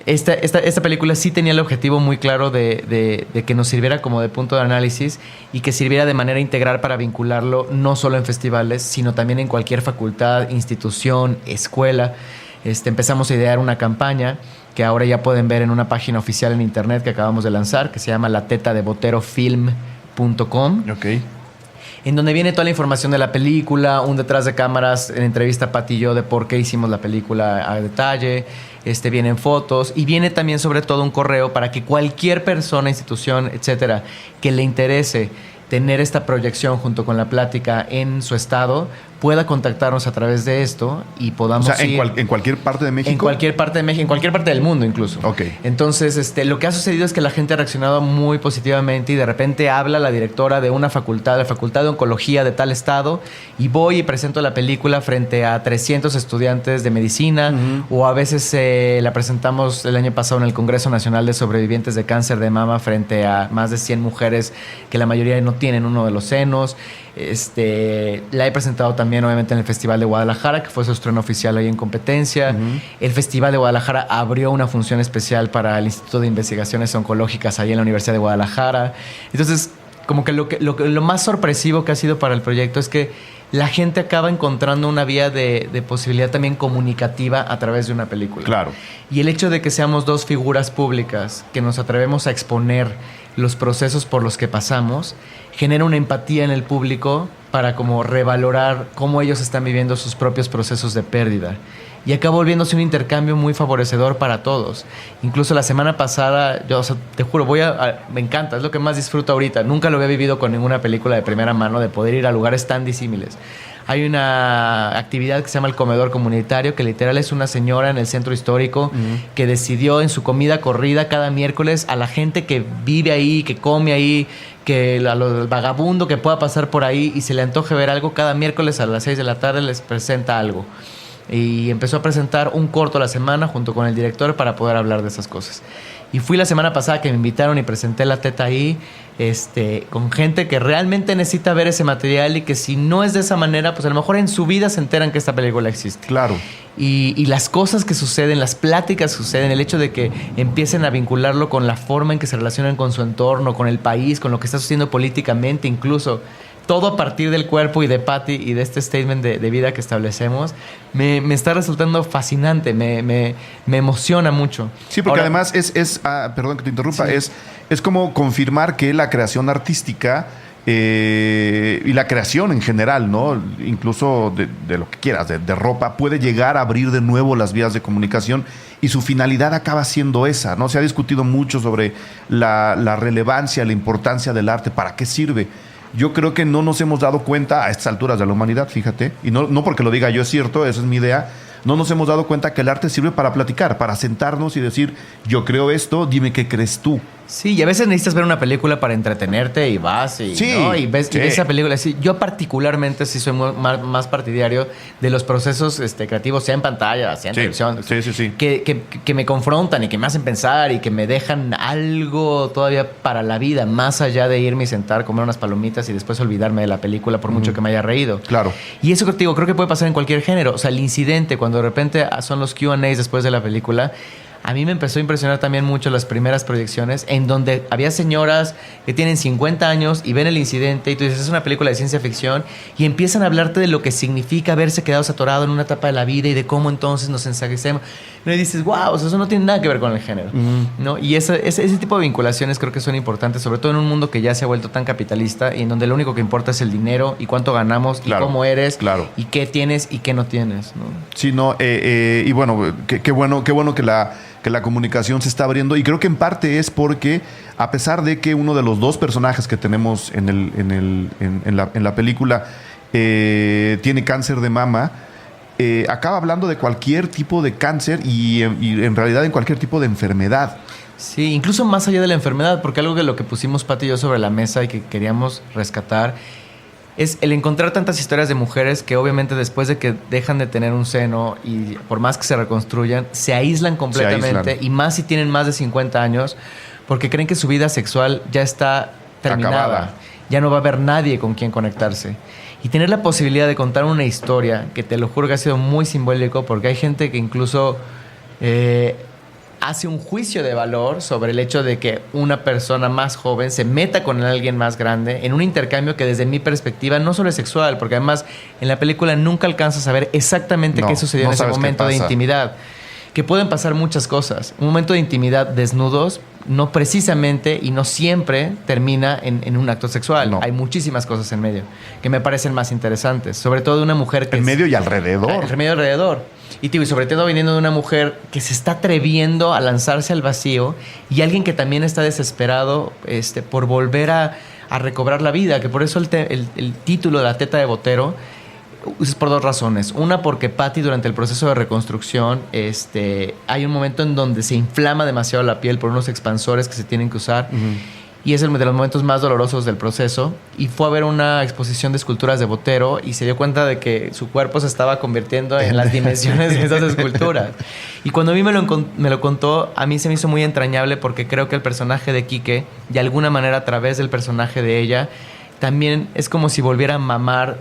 esta película sí tenía el objetivo muy claro de que nos sirviera como de punto de análisis y que sirviera de manera integral para vincularlo no solo en festivales, sino también en cualquier facultad, institución, escuela. Empezamos a idear una campaña que ahora ya pueden ver en una página oficial en internet que acabamos de lanzar, que se llama latetaDeboterofilm.com. Okay. en donde viene toda la información de la película, un detrás de cámaras, en entrevista a Pati y yo de por qué hicimos la película a detalle, vienen fotos y viene también sobre todo un correo para que cualquier persona, institución, etcétera, que le interese tener esta proyección junto con la plática en su estado, pueda contactarnos a través de esto y podamos ir... ¿En cualquier parte de México? En cualquier parte de México, en cualquier parte del mundo incluso. Ok. Entonces, lo que ha sucedido es que la gente ha reaccionado muy positivamente y de repente habla la directora de una facultad, la Facultad de Oncología de tal estado, y voy y presento la película frente a 300 estudiantes de medicina, o a veces la presentamos el año pasado en el Congreso Nacional de Sobrevivientes de Cáncer de Mama frente a más de 100 mujeres que la mayoría no tienen uno de los senos. La he presentado también obviamente en el Festival de Guadalajara, que fue su estreno oficial ahí en competencia. El Festival de Guadalajara abrió una función especial para el Instituto de Investigaciones Oncológicas ahí en la Universidad de Guadalajara. Entonces, como que lo más sorpresivo que ha sido para el proyecto es que la gente acaba encontrando una vía de posibilidad también comunicativa a través de una película. Claro. Y el hecho de que seamos dos figuras públicas que nos atrevemos a exponer los procesos por los que pasamos genera una empatía en el público para como revalorar cómo ellos están viviendo sus propios procesos de pérdida. Y acaba volviéndose un intercambio muy favorecedor para todos. Incluso la semana pasada, yo te juro, me encanta, es lo que más disfruto ahorita. Nunca lo había vivido con ninguna película de primera mano, de poder ir a lugares tan disímiles. Hay una actividad que se llama el comedor comunitario, que literal es una señora en el centro histórico que decidió en su comida corrida cada miércoles a la gente que vive ahí, que come ahí, que al vagabundo que pueda pasar por ahí y se le antoje ver algo, cada miércoles a las 6 de la tarde les presenta algo. Y empezó a presentar un corto a la semana junto con el director para poder hablar de esas cosas. Y fui la semana pasada que me invitaron y presenté la teta ahí, con gente que realmente necesita ver ese material y que si no es de esa manera, pues a lo mejor en su vida se enteran que esta película existe. Claro. Y las cosas que suceden, las pláticas que suceden, el hecho de que empiecen a vincularlo con la forma en que se relacionan con su entorno, con el país, con lo que está sucediendo políticamente incluso, todo a partir del cuerpo y de Pati y de este statement de vida que establecemos, me está resultando fascinante, me emociona mucho. Sí, porque ahora, además perdón que te interrumpa, sí. es como confirmar que la creación artística y la creación en general, ¿no? Incluso de lo que quieras, de ropa, puede llegar a abrir de nuevo las vías de comunicación y su finalidad acaba siendo esa, ¿no? Se ha discutido mucho sobre la relevancia, la importancia del arte, para qué sirve. Yo creo que no nos hemos dado cuenta a estas alturas de la humanidad, fíjate, y no porque lo diga yo, es cierto, esa es mi idea, no nos hemos dado cuenta que el arte sirve para platicar, para sentarnos y decir, yo creo esto, dime qué crees tú. Sí, y a veces necesitas ver una película para entretenerte y vas y, sí, ¿no? y ves esa película. Sí, yo particularmente sí soy más partidario de los procesos creativos, sea en pantalla, sea en televisión, sí. Que me confrontan y que me hacen pensar y que me dejan algo todavía para la vida, más allá de irme y sentar, comer unas palomitas y después olvidarme de la película por mucho que me haya reído. Claro. Y eso creo que puede pasar en cualquier género. O sea, el incidente, cuando de repente son los Q&As después de la película, a mí me empezó a impresionar también mucho las primeras proyecciones en donde había señoras que tienen 50 años y ven el incidente y tú dices, es una película de ciencia ficción y empiezan a hablarte de lo que significa haberse quedado atorado en una etapa de la vida y de cómo entonces nos ensaguecemos. Y dices, wow, eso no tiene nada que ver con el género. ¿No? Y ese tipo de vinculaciones creo que son importantes, sobre todo en un mundo que ya se ha vuelto tan capitalista y en donde lo único que importa es el dinero y cuánto ganamos y cómo eres y qué tienes y qué no tienes, ¿no? Sí, no, y bueno, qué bueno que la comunicación se está abriendo, y creo que en parte es porque a pesar de que uno de los dos personajes que tenemos en la película tiene cáncer de mama, acaba hablando de cualquier tipo de cáncer y en realidad en cualquier tipo de enfermedad. Sí, incluso más allá de la enfermedad, porque algo de lo que pusimos Pati y yo sobre la mesa y que queríamos rescatar es el encontrar tantas historias de mujeres que obviamente después de que dejan de tener un seno y por más que se reconstruyan, se aíslan completamente, y más si tienen más de 50 años, porque creen que su vida sexual ya está terminada. Acabada. Ya no va a haber nadie con quien conectarse. Y tener la posibilidad de contar una historia, que te lo juro que ha sido muy simbólico, porque hay gente que incluso hace un juicio de valor sobre el hecho de que una persona más joven se meta con alguien más grande en un intercambio que desde mi perspectiva no solo es sexual, porque además en la película nunca alcanzas a ver exactamente qué sucedió en ese momento de intimidad. que pueden pasar muchas cosas. Un momento de intimidad desnudos no precisamente y no siempre termina en un acto sexual. No. Hay muchísimas cosas en medio que me parecen más interesantes. Sobre todo de una mujer que... En medio y alrededor. En medio y alrededor. Y sobre todo viniendo de una mujer que se está atreviendo a lanzarse al vacío y alguien que también está desesperado por volver a recobrar la vida. Que por eso el título de La teta de Botero es por dos razones. Una, porque Patty durante el proceso de reconstrucción hay un momento en donde se inflama demasiado la piel por unos expansores que se tienen que usar. Y es de los momentos más dolorosos del proceso. Y fue a ver una exposición de esculturas de Botero y se dio cuenta de que su cuerpo se estaba convirtiendo en las dimensiones de esas esculturas. Y cuando a mí me lo contó, a mí se me hizo muy entrañable porque creo que el personaje de Quique, de alguna manera a través del personaje de ella, también es como si volviera a mamar,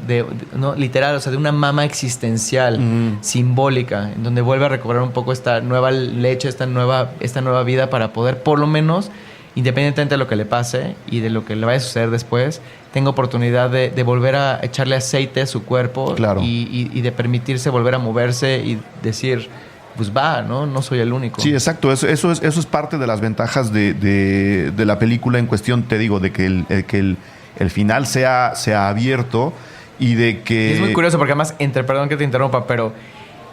¿no? Literal, o sea, de una mama existencial, simbólica, en donde vuelve a recobrar un poco esta nueva leche, esta nueva vida para poder, por lo menos, independientemente de lo que le pase y de lo que le vaya a suceder después, tenga oportunidad de volver a echarle aceite a su cuerpo. Claro. y de permitirse volver a moverse y decir, pues va, ¿no? No soy el único. Sí, exacto. Eso es parte de las ventajas de la película en cuestión, te digo, de que el final sea abierto y de que... Y es muy curioso porque además, perdón que te interrumpa, pero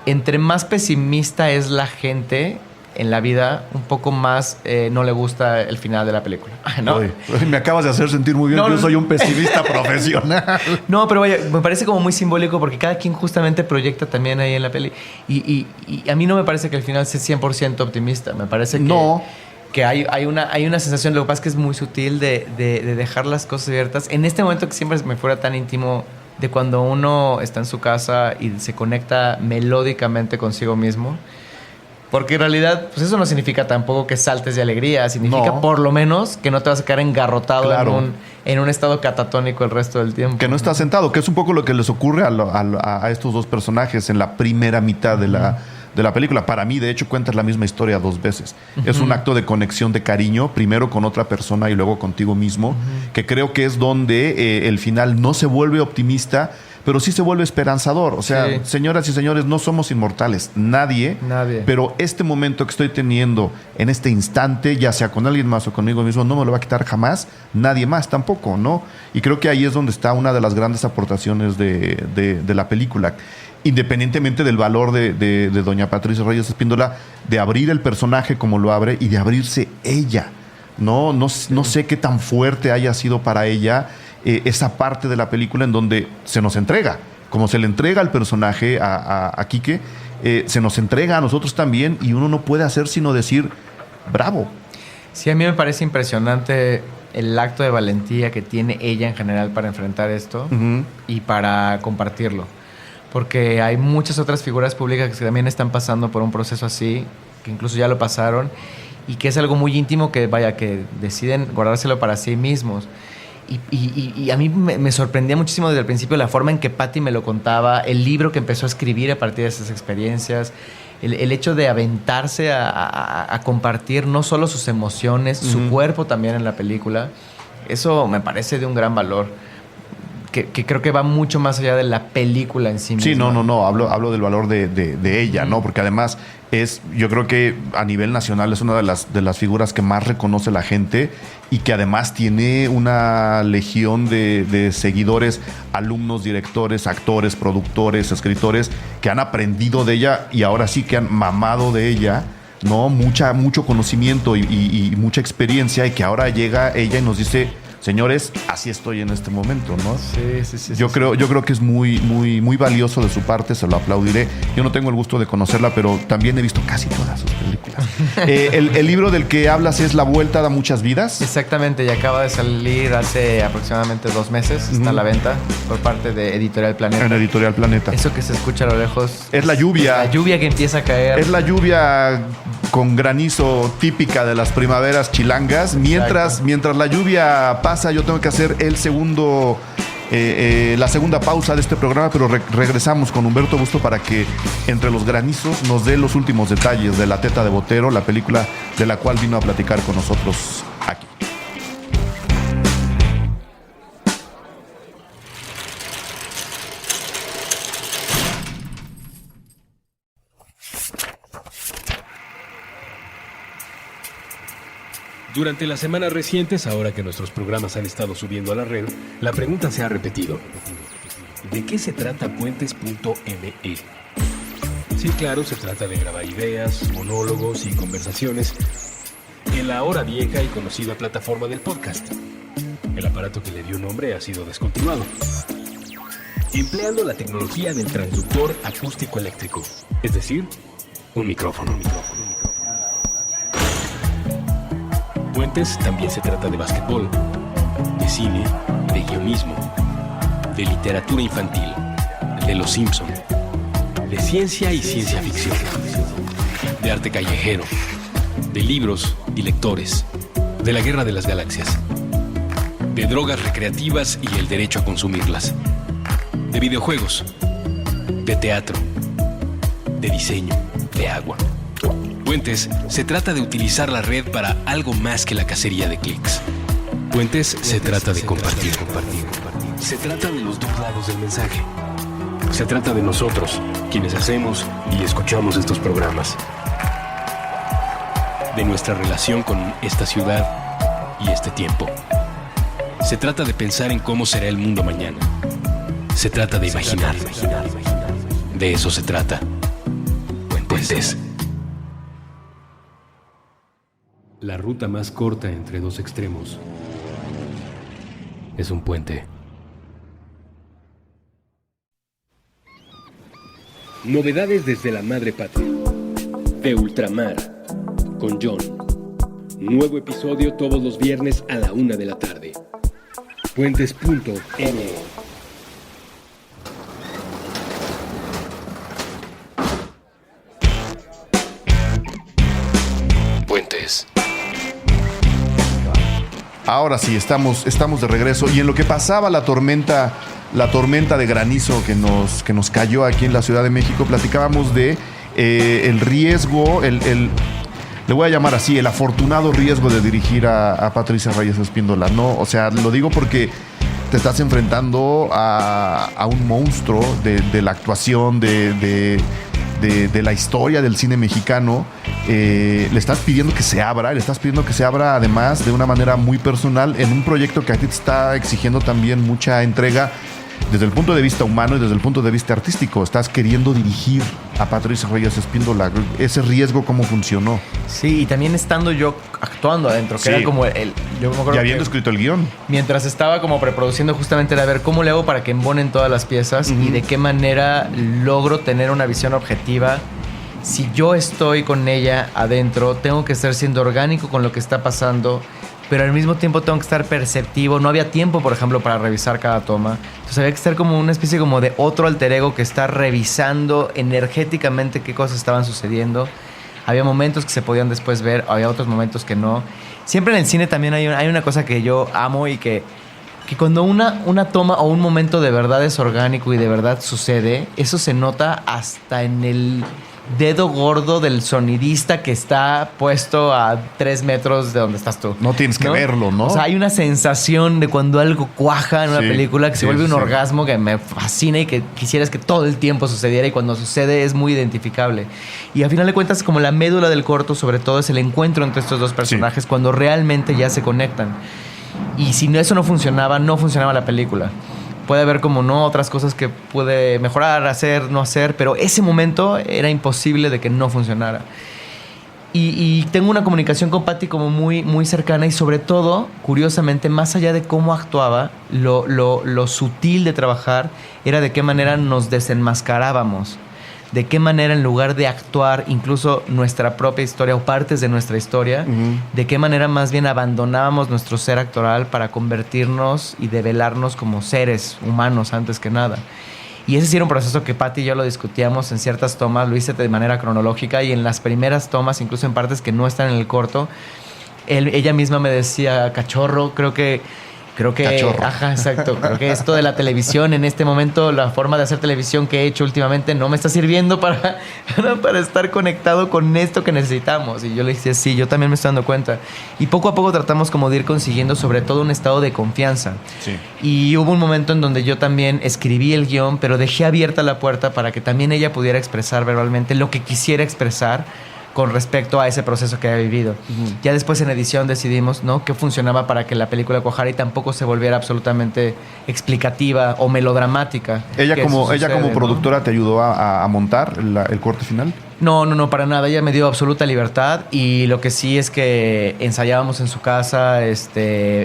entre más pesimista es la gente en la vida, un poco más no le gusta el final de la película, ¿no? Oye, me acabas de hacer sentir muy bien. Yo soy un pesimista profesional. No, pero vaya, me parece como muy simbólico porque cada quien justamente proyecta también ahí en la peli. Y a mí no me parece que el final sea 100% optimista. Me parece que... No. Que hay una sensación, lo que pasa es que es muy sutil de dejar las cosas abiertas. En este momento que siempre me fuera tan íntimo de cuando uno está en su casa y se conecta melódicamente consigo mismo. Porque en realidad, pues eso no significa tampoco que saltes de alegría. Significa por lo menos que no te vas a quedar engarrotado en un estado catatónico el resto del tiempo. Que no estás sentado, que es un poco lo que les ocurre a estos dos personajes en la primera mitad de la película. Para mí, de hecho, cuentas la misma historia dos veces. Es un acto de conexión, de cariño, primero con otra persona y luego contigo mismo, que creo que es donde el final no se vuelve optimista, pero sí se vuelve esperanzador. O sea, señoras y señores, no somos inmortales. Nadie. Pero este momento que estoy teniendo en este instante, ya sea con alguien más o conmigo mismo, no me lo va a quitar jamás. Nadie más tampoco, ¿no? Y creo que ahí es donde está una de las grandes aportaciones de la película. Independientemente del valor de doña Patricia Reyes Espíndola, de abrir el personaje como lo abre y de abrirse ella. No sé qué tan fuerte haya sido para ella esa parte de la película en donde se nos entrega, como se le entrega al personaje a Quique, se nos entrega a nosotros también y uno no puede hacer sino decir bravo. Sí, a mí me parece impresionante el acto de valentía que tiene ella en general para enfrentar esto y para compartirlo. Porque hay muchas otras figuras públicas que también están pasando por un proceso así, que incluso ya lo pasaron, y que es algo muy íntimo que deciden guardárselo para sí mismos. Y a mí me sorprendía muchísimo desde el principio la forma en que Patty me lo contaba, el libro que empezó a escribir a partir de esas experiencias, el hecho de aventarse a compartir no solo sus emociones, su cuerpo también en la película. Eso me parece de un gran valor. Que creo que va mucho más allá de la película en sí misma. Sí, no. Hablo del valor de ella, ¿no? Porque además yo creo que a nivel nacional es una de las figuras que más reconoce la gente y que además tiene una legión de seguidores, alumnos, directores, actores, productores, escritores que han aprendido de ella y ahora sí que han mamado de ella, ¿no? Mucho conocimiento y mucha experiencia, y que ahora llega ella y nos dice: señores, así estoy en este momento, ¿no? Sí. Yo creo que es muy, muy, muy valioso de su parte, se lo aplaudiré. Yo no tengo el gusto de conocerla, pero también he visto casi todas sus películas. El libro del que hablas es La Vuelta da muchas vidas. Exactamente, y acaba de salir hace aproximadamente 2 meses. Está a la venta por parte de Editorial Planeta. En Editorial Planeta. Eso que se escucha a lo lejos es la lluvia. La lluvia que empieza a caer. Es la lluvia con granizo típica de las primaveras chilangas. Mientras la lluvia pasa, yo tengo que hacer la segunda pausa de este programa, pero regresamos con Humberto Busto para que entre los granizos nos dé los últimos detalles de La teta de Botero, la película de la cual vino a platicar con nosotros aquí. Durante las semanas recientes, ahora que nuestros programas han estado subiendo a la red, la pregunta se ha repetido. ¿De qué se trata Puentes.me? Sí, claro, se trata de grabar ideas, monólogos y conversaciones en la ahora vieja y conocida plataforma del podcast. El aparato que le dio nombre ha sido descontinuado. Empleando la tecnología del transductor acústico eléctrico, es decir, un micrófono. Puentes también se trata de básquetbol, de cine, de guionismo, de literatura infantil, de Los Simpson, de ciencia y ciencia ficción, de arte callejero, de libros y lectores, de la guerra de las galaxias, de drogas recreativas y el derecho a consumirlas, de videojuegos, de teatro, de diseño, de agua. Puentes se trata de utilizar la red para algo más que la cacería de clics. Puentes se trata de compartir. Se trata de los dos lados del mensaje. Se trata de nosotros, quienes hacemos y escuchamos estos programas. De nuestra relación con esta ciudad y este tiempo. Se trata de pensar en cómo será el mundo mañana. Se trata de imaginar. De eso se trata. Puentes. La ruta más corta entre dos extremos es un puente. Novedades desde la madre patria. De Ultramar, con John. Nuevo episodio todos los viernes a la 1 de la tarde. Puentes.me. Puentes. Ahora sí, estamos de regreso. Y en lo que pasaba la tormenta de granizo que nos cayó aquí en la Ciudad de México, platicábamos de el riesgo, le voy a llamar así, el afortunado riesgo de dirigir a Patricia Reyes Espíndola, ¿no? O sea, lo digo porque te estás enfrentando a un monstruo de la actuación, de la historia del cine mexicano. Le estás pidiendo que se abra además de una manera muy personal en un proyecto que a ti te está exigiendo también mucha entrega desde el punto de vista humano y desde el punto de vista artístico. Estás queriendo dirigir a Patricia Reyes Espíndola. Ese riesgo, ¿cómo funcionó? Sí, y también estando yo actuando adentro, que sí. era como yo me acuerdo y habiendo escrito el guión. Mientras estaba como preproduciendo, justamente era ver cómo le hago para que embonen todas las piezas y de qué manera logro tener una visión objetiva. Si yo estoy con ella adentro, tengo que estar siendo orgánico con lo que está pasando, pero al mismo tiempo tengo que estar perceptivo. No había tiempo, por ejemplo, para revisar cada toma. Entonces había que estar como una especie como de otro alter ego que está revisando energéticamente qué cosas estaban sucediendo. Había momentos que se podían después ver, había otros momentos que no. Siempre en el cine también hay una cosa que yo amo y que cuando una toma o un momento de verdad es orgánico y de verdad sucede, eso se nota hasta en el dedo gordo del sonidista que está puesto a 3 metros de donde estás tú. No tienes que verlo, ¿no? O sea, hay una sensación de cuando algo cuaja en una película que se vuelve un orgasmo que me fascina y que quisieras que todo el tiempo sucediera, y cuando sucede es muy identificable. Y a final de cuentas, como la médula del corto, sobre todo, es el encuentro entre estos dos personajes cuando realmente ya se conectan. Y si eso no funcionaba la película. Puede haber como otras cosas que puede mejorar, hacer, no hacer, pero ese momento era imposible de que no funcionara. Y tengo una comunicación con Patty como muy, muy cercana, y sobre todo, curiosamente, más allá de cómo actuaba, lo sutil de trabajar era de qué manera nos desenmascarábamos. De qué manera, en lugar de actuar incluso nuestra propia historia o partes de nuestra historia, de qué manera más bien abandonábamos nuestro ser actoral para convertirnos y develarnos como seres humanos antes que nada. Y ese sí era un proceso que Patty y yo lo discutíamos en ciertas tomas. Lo hice de manera cronológica, y en las primeras tomas, incluso en partes que no están en el corto, ella misma me decía, cachorro, creo que Cachorro. Ajá, exacto. Creo que esto de la televisión en este momento, la forma de hacer televisión que he hecho últimamente no me está sirviendo para estar conectado con esto que necesitamos. Y yo le dije, sí, yo también me estoy dando cuenta. Y poco a poco tratamos como de ir consiguiendo sobre todo un estado de confianza. Sí. Y hubo un momento en donde yo también escribí el guión, pero dejé abierta la puerta para que también ella pudiera expresar verbalmente lo que quisiera expresar, con respecto a ese proceso que había vivido. Ya después en edición decidimos, ¿no?, qué funcionaba para que la película cuajara y tampoco se volviera absolutamente explicativa o melodramática. ¿Ella como productora, ¿no?, te ayudó a montar el corte final? No, para nada. Ella me dio absoluta libertad y lo que sí es que ensayábamos en su casa,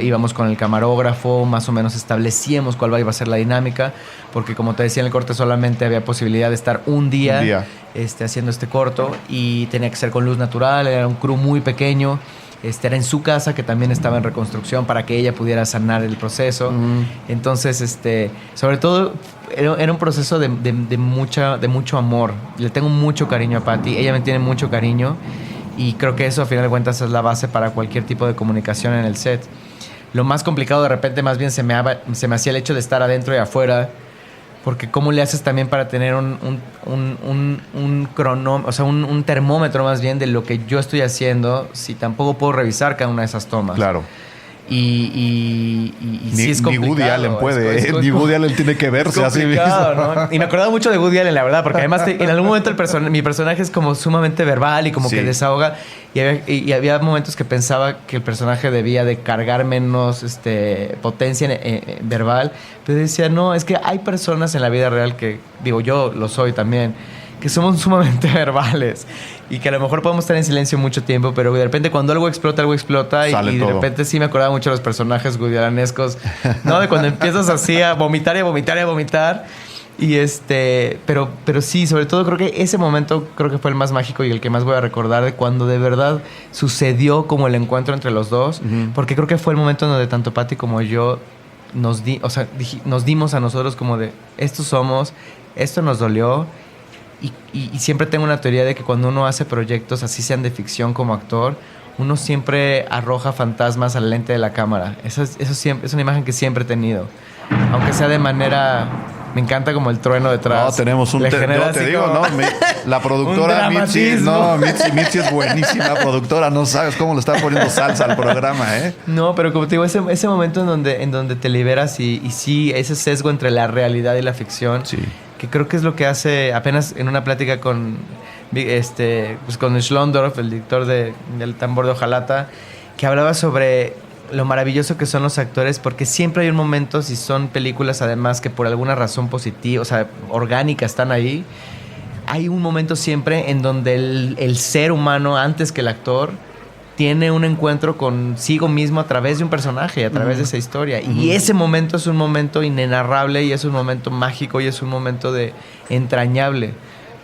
íbamos con el camarógrafo, más o menos establecíamos cuál iba a ser la dinámica, porque como te decía, en el corte solamente había posibilidad de estar un día. Haciendo este corto y tenía que ser con luz natural, era un crew muy pequeño. Era en su casa, que también estaba en reconstrucción, para que ella pudiera sanar el proceso. Entonces, sobre todo, era un proceso de mucho amor. Le tengo mucho cariño a Patty, ella me tiene mucho cariño y creo que eso, a final de cuentas, es la base para cualquier tipo de comunicación en el set. Lo más complicado, de repente, más bien se me hacía el hecho de estar adentro y afuera, porque ¿cómo le haces también para tener un cronómetro, o sea, un termómetro más bien de lo que yo estoy haciendo, si tampoco puedo revisar cada una de esas tomas? Claro. Y sí es complicado. Ni Woody Allen puede, ni Woody Allen tiene que verse así mismo, ¿no? Y me acordaba mucho de Woody Allen, la verdad, porque además en algún momento mi personaje es como sumamente verbal y como que desahoga. Y había momentos que pensaba que el personaje debía de cargar menos potencia verbal. Pero decía, no, es que hay personas en la vida real que, digo, yo lo soy también, que somos sumamente verbales y que a lo mejor podemos estar en silencio mucho tiempo, pero de repente cuando algo explota y de repente sí me acordaba mucho de los personajes woodyanescos, ¿no? De cuando empiezas así a vomitar y a vomitar y a vomitar. Y pero sí, sobre todo creo que ese momento creo que fue el más mágico y el que más voy a recordar, de cuando de verdad sucedió como el encuentro entre los dos, porque creo que fue el momento en donde tanto Patty como yo nos dimos a nosotros como de, estos somos, esto nos dolió. Y siempre tengo una teoría de que cuando uno hace proyectos, así sean de ficción como actor, uno siempre arroja fantasmas a la lente de la cámara. Eso siempre, es una imagen que siempre he tenido. Aunque sea de manera... Me encanta como el trueno detrás. No, tenemos un... la productora Mitzi es buenísima productora. No sabes cómo le está poniendo salsa al programa, ¿eh? No, pero como te digo, ese momento en donde te liberas y sí, ese sesgo entre la realidad y la ficción... Sí. Que creo que es lo que hace, apenas en una plática con Schlondorf, el director del Tambor de Ojalata, que hablaba sobre lo maravilloso que son los actores, porque siempre hay un momento, si son películas además que por alguna razón positiva, o sea, orgánica, están ahí, hay un momento siempre en donde el ser humano, antes que el actor, tiene un encuentro consigo mismo a través de un personaje, a través de esa historia. Y ese momento es un momento inenarrable y es un momento mágico y es un momento entrañable.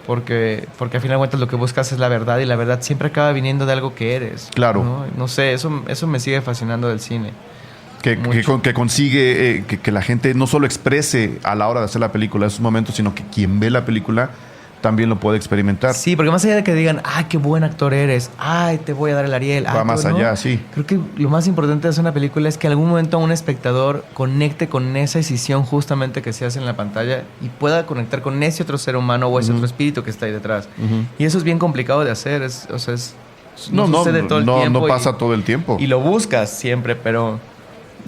Porque al final de cuentas lo que buscas es la verdad y la verdad siempre acaba viniendo de algo que eres. Claro. No sé, eso me sigue fascinando del cine. Que consigue que la gente no solo exprese a la hora de hacer la película esos momentos, sino que quien ve la película también lo puede experimentar. Sí, porque más allá de que digan, ¡ay, qué buen actor eres! ¡Ay, te voy a dar el Ariel! Va más allá, sí. Creo que lo más importante de hacer una película es que en algún momento un espectador conecte con esa decisión justamente que se hace en la pantalla y pueda conectar con ese otro ser humano o ese otro espíritu que está ahí detrás. Y eso es bien complicado de hacer. No sucede todo el tiempo. No pasa todo el tiempo. Y lo buscas siempre, pero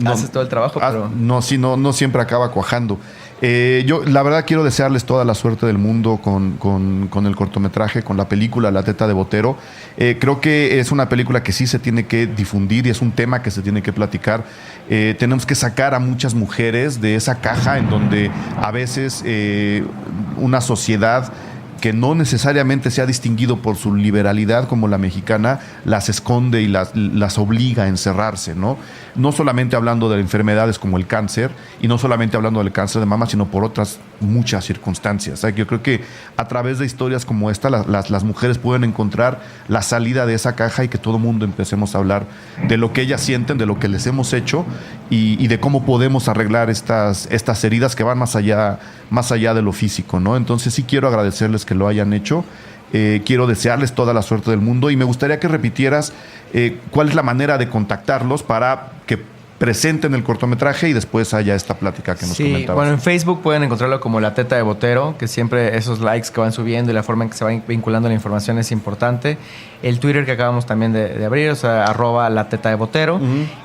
haces todo el trabajo. Pero... No siempre acaba cuajando. Yo la verdad quiero desearles toda la suerte del mundo con el cortometraje, con la película La Teta de Botero. Creo que es una película que sí se tiene que difundir y es un tema que se tiene que platicar. Tenemos que sacar a muchas mujeres de esa caja en donde a veces una sociedad que no necesariamente se ha distinguido por su liberalidad como la mexicana, las esconde y las obliga a encerrarse, ¿no? No solamente hablando de enfermedades como el cáncer, y no solamente hablando del cáncer de mama, sino por otras muchas circunstancias. O sea, yo creo que a través de historias como esta, las mujeres pueden encontrar la salida de esa caja y que todo el mundo empecemos a hablar de lo que ellas sienten, de lo que les hemos hecho y de cómo podemos arreglar estas heridas que van más allá de lo físico, ¿no? Entonces sí quiero agradecerles que lo hayan hecho. Quiero desearles toda la suerte del mundo y me gustaría que repitieras cuál es la manera de contactarlos para que presenten el cortometraje y después haya esta plática que nos comentabas. Bueno, en Facebook pueden encontrarlo como La Teta de Botero, que siempre esos likes que van subiendo y la forma en que se va vinculando la información es importante. El Twitter que acabamos también de abrir, o sea, @La Teta de Botero.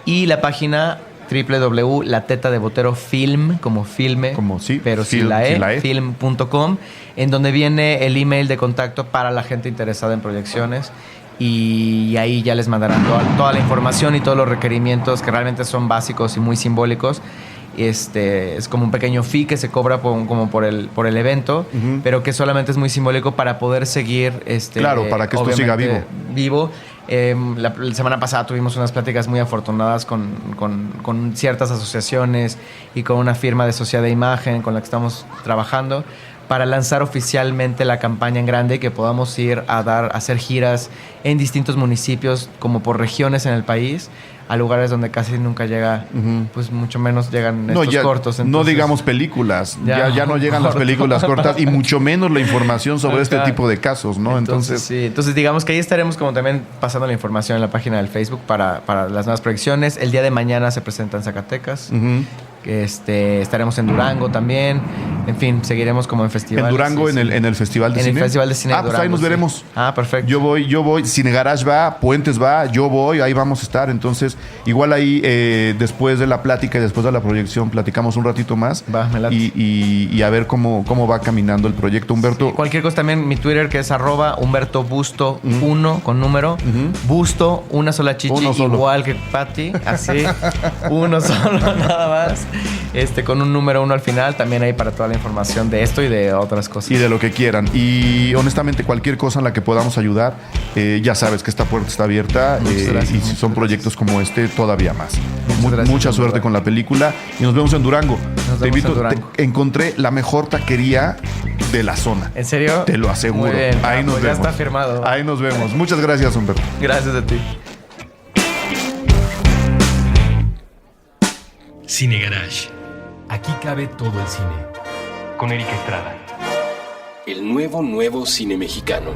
Y la página www.latetadeboterofilm, como filme, Como sí, pero sin la E, film.com, en donde viene el email de contacto para la gente interesada en proyecciones. Y ahí ya les mandarán toda la información y todos los requerimientos que realmente son básicos y muy simbólicos. Es como un pequeño fee que se cobra como por el evento, pero que solamente es muy simbólico para poder seguir claro, para que esto siga vivo. La semana pasada tuvimos unas pláticas muy afortunadas con ciertas asociaciones y con una firma de sociedad de imagen con la que estamos trabajando para lanzar oficialmente la campaña en grande y que podamos ir a hacer giras en distintos municipios, como por regiones en el país, a lugares donde casi nunca llega, pues mucho menos llegan estos cortos. Entonces, no digamos películas, ya no llegan las películas cortas y mucho menos la información sobre este tipo de casos, ¿no? Entonces digamos que ahí estaremos como también pasando la información en la página del Facebook para las nuevas proyecciones. El día de mañana se presenta en Zacatecas. Estaremos en Durango también. En fin, seguiremos como en festivales. En Durango, en el Festival de Cine. En el Festival de Cine de pues Durango, ahí nos veremos. Perfecto. Yo voy. Cine Garage va, Puentes va, yo voy, ahí vamos a estar. Entonces, igual ahí, después de la plática y después de la proyección, platicamos un ratito más. Va, me late. Y a ver cómo va caminando el proyecto, Humberto. Sí, cualquier cosa también, mi Twitter, que es @HumbertoBusto1 con número. Busto, una sola chichi, igual que Patty, así. Uno solo, nada más. Con un número 1 al final, también hay para toda la información de esto y de otras cosas. Y de lo que quieran. Y honestamente, cualquier cosa en la que podamos ayudar, ya sabes que esta puerta está abierta. Y si son proyectos como este, todavía más. Mucha suerte con la película. Y nos vemos en Durango. Te invito. Encontré la mejor taquería de la zona. ¿En serio? Te lo aseguro. Muy bien. Ahí nos vemos. Ya está firmado. Ahí nos vemos. Muchas gracias, Humberto. Gracias a ti. Cine Garage. Aquí cabe todo el cine. Con Eric Estrada. El nuevo cine mexicano.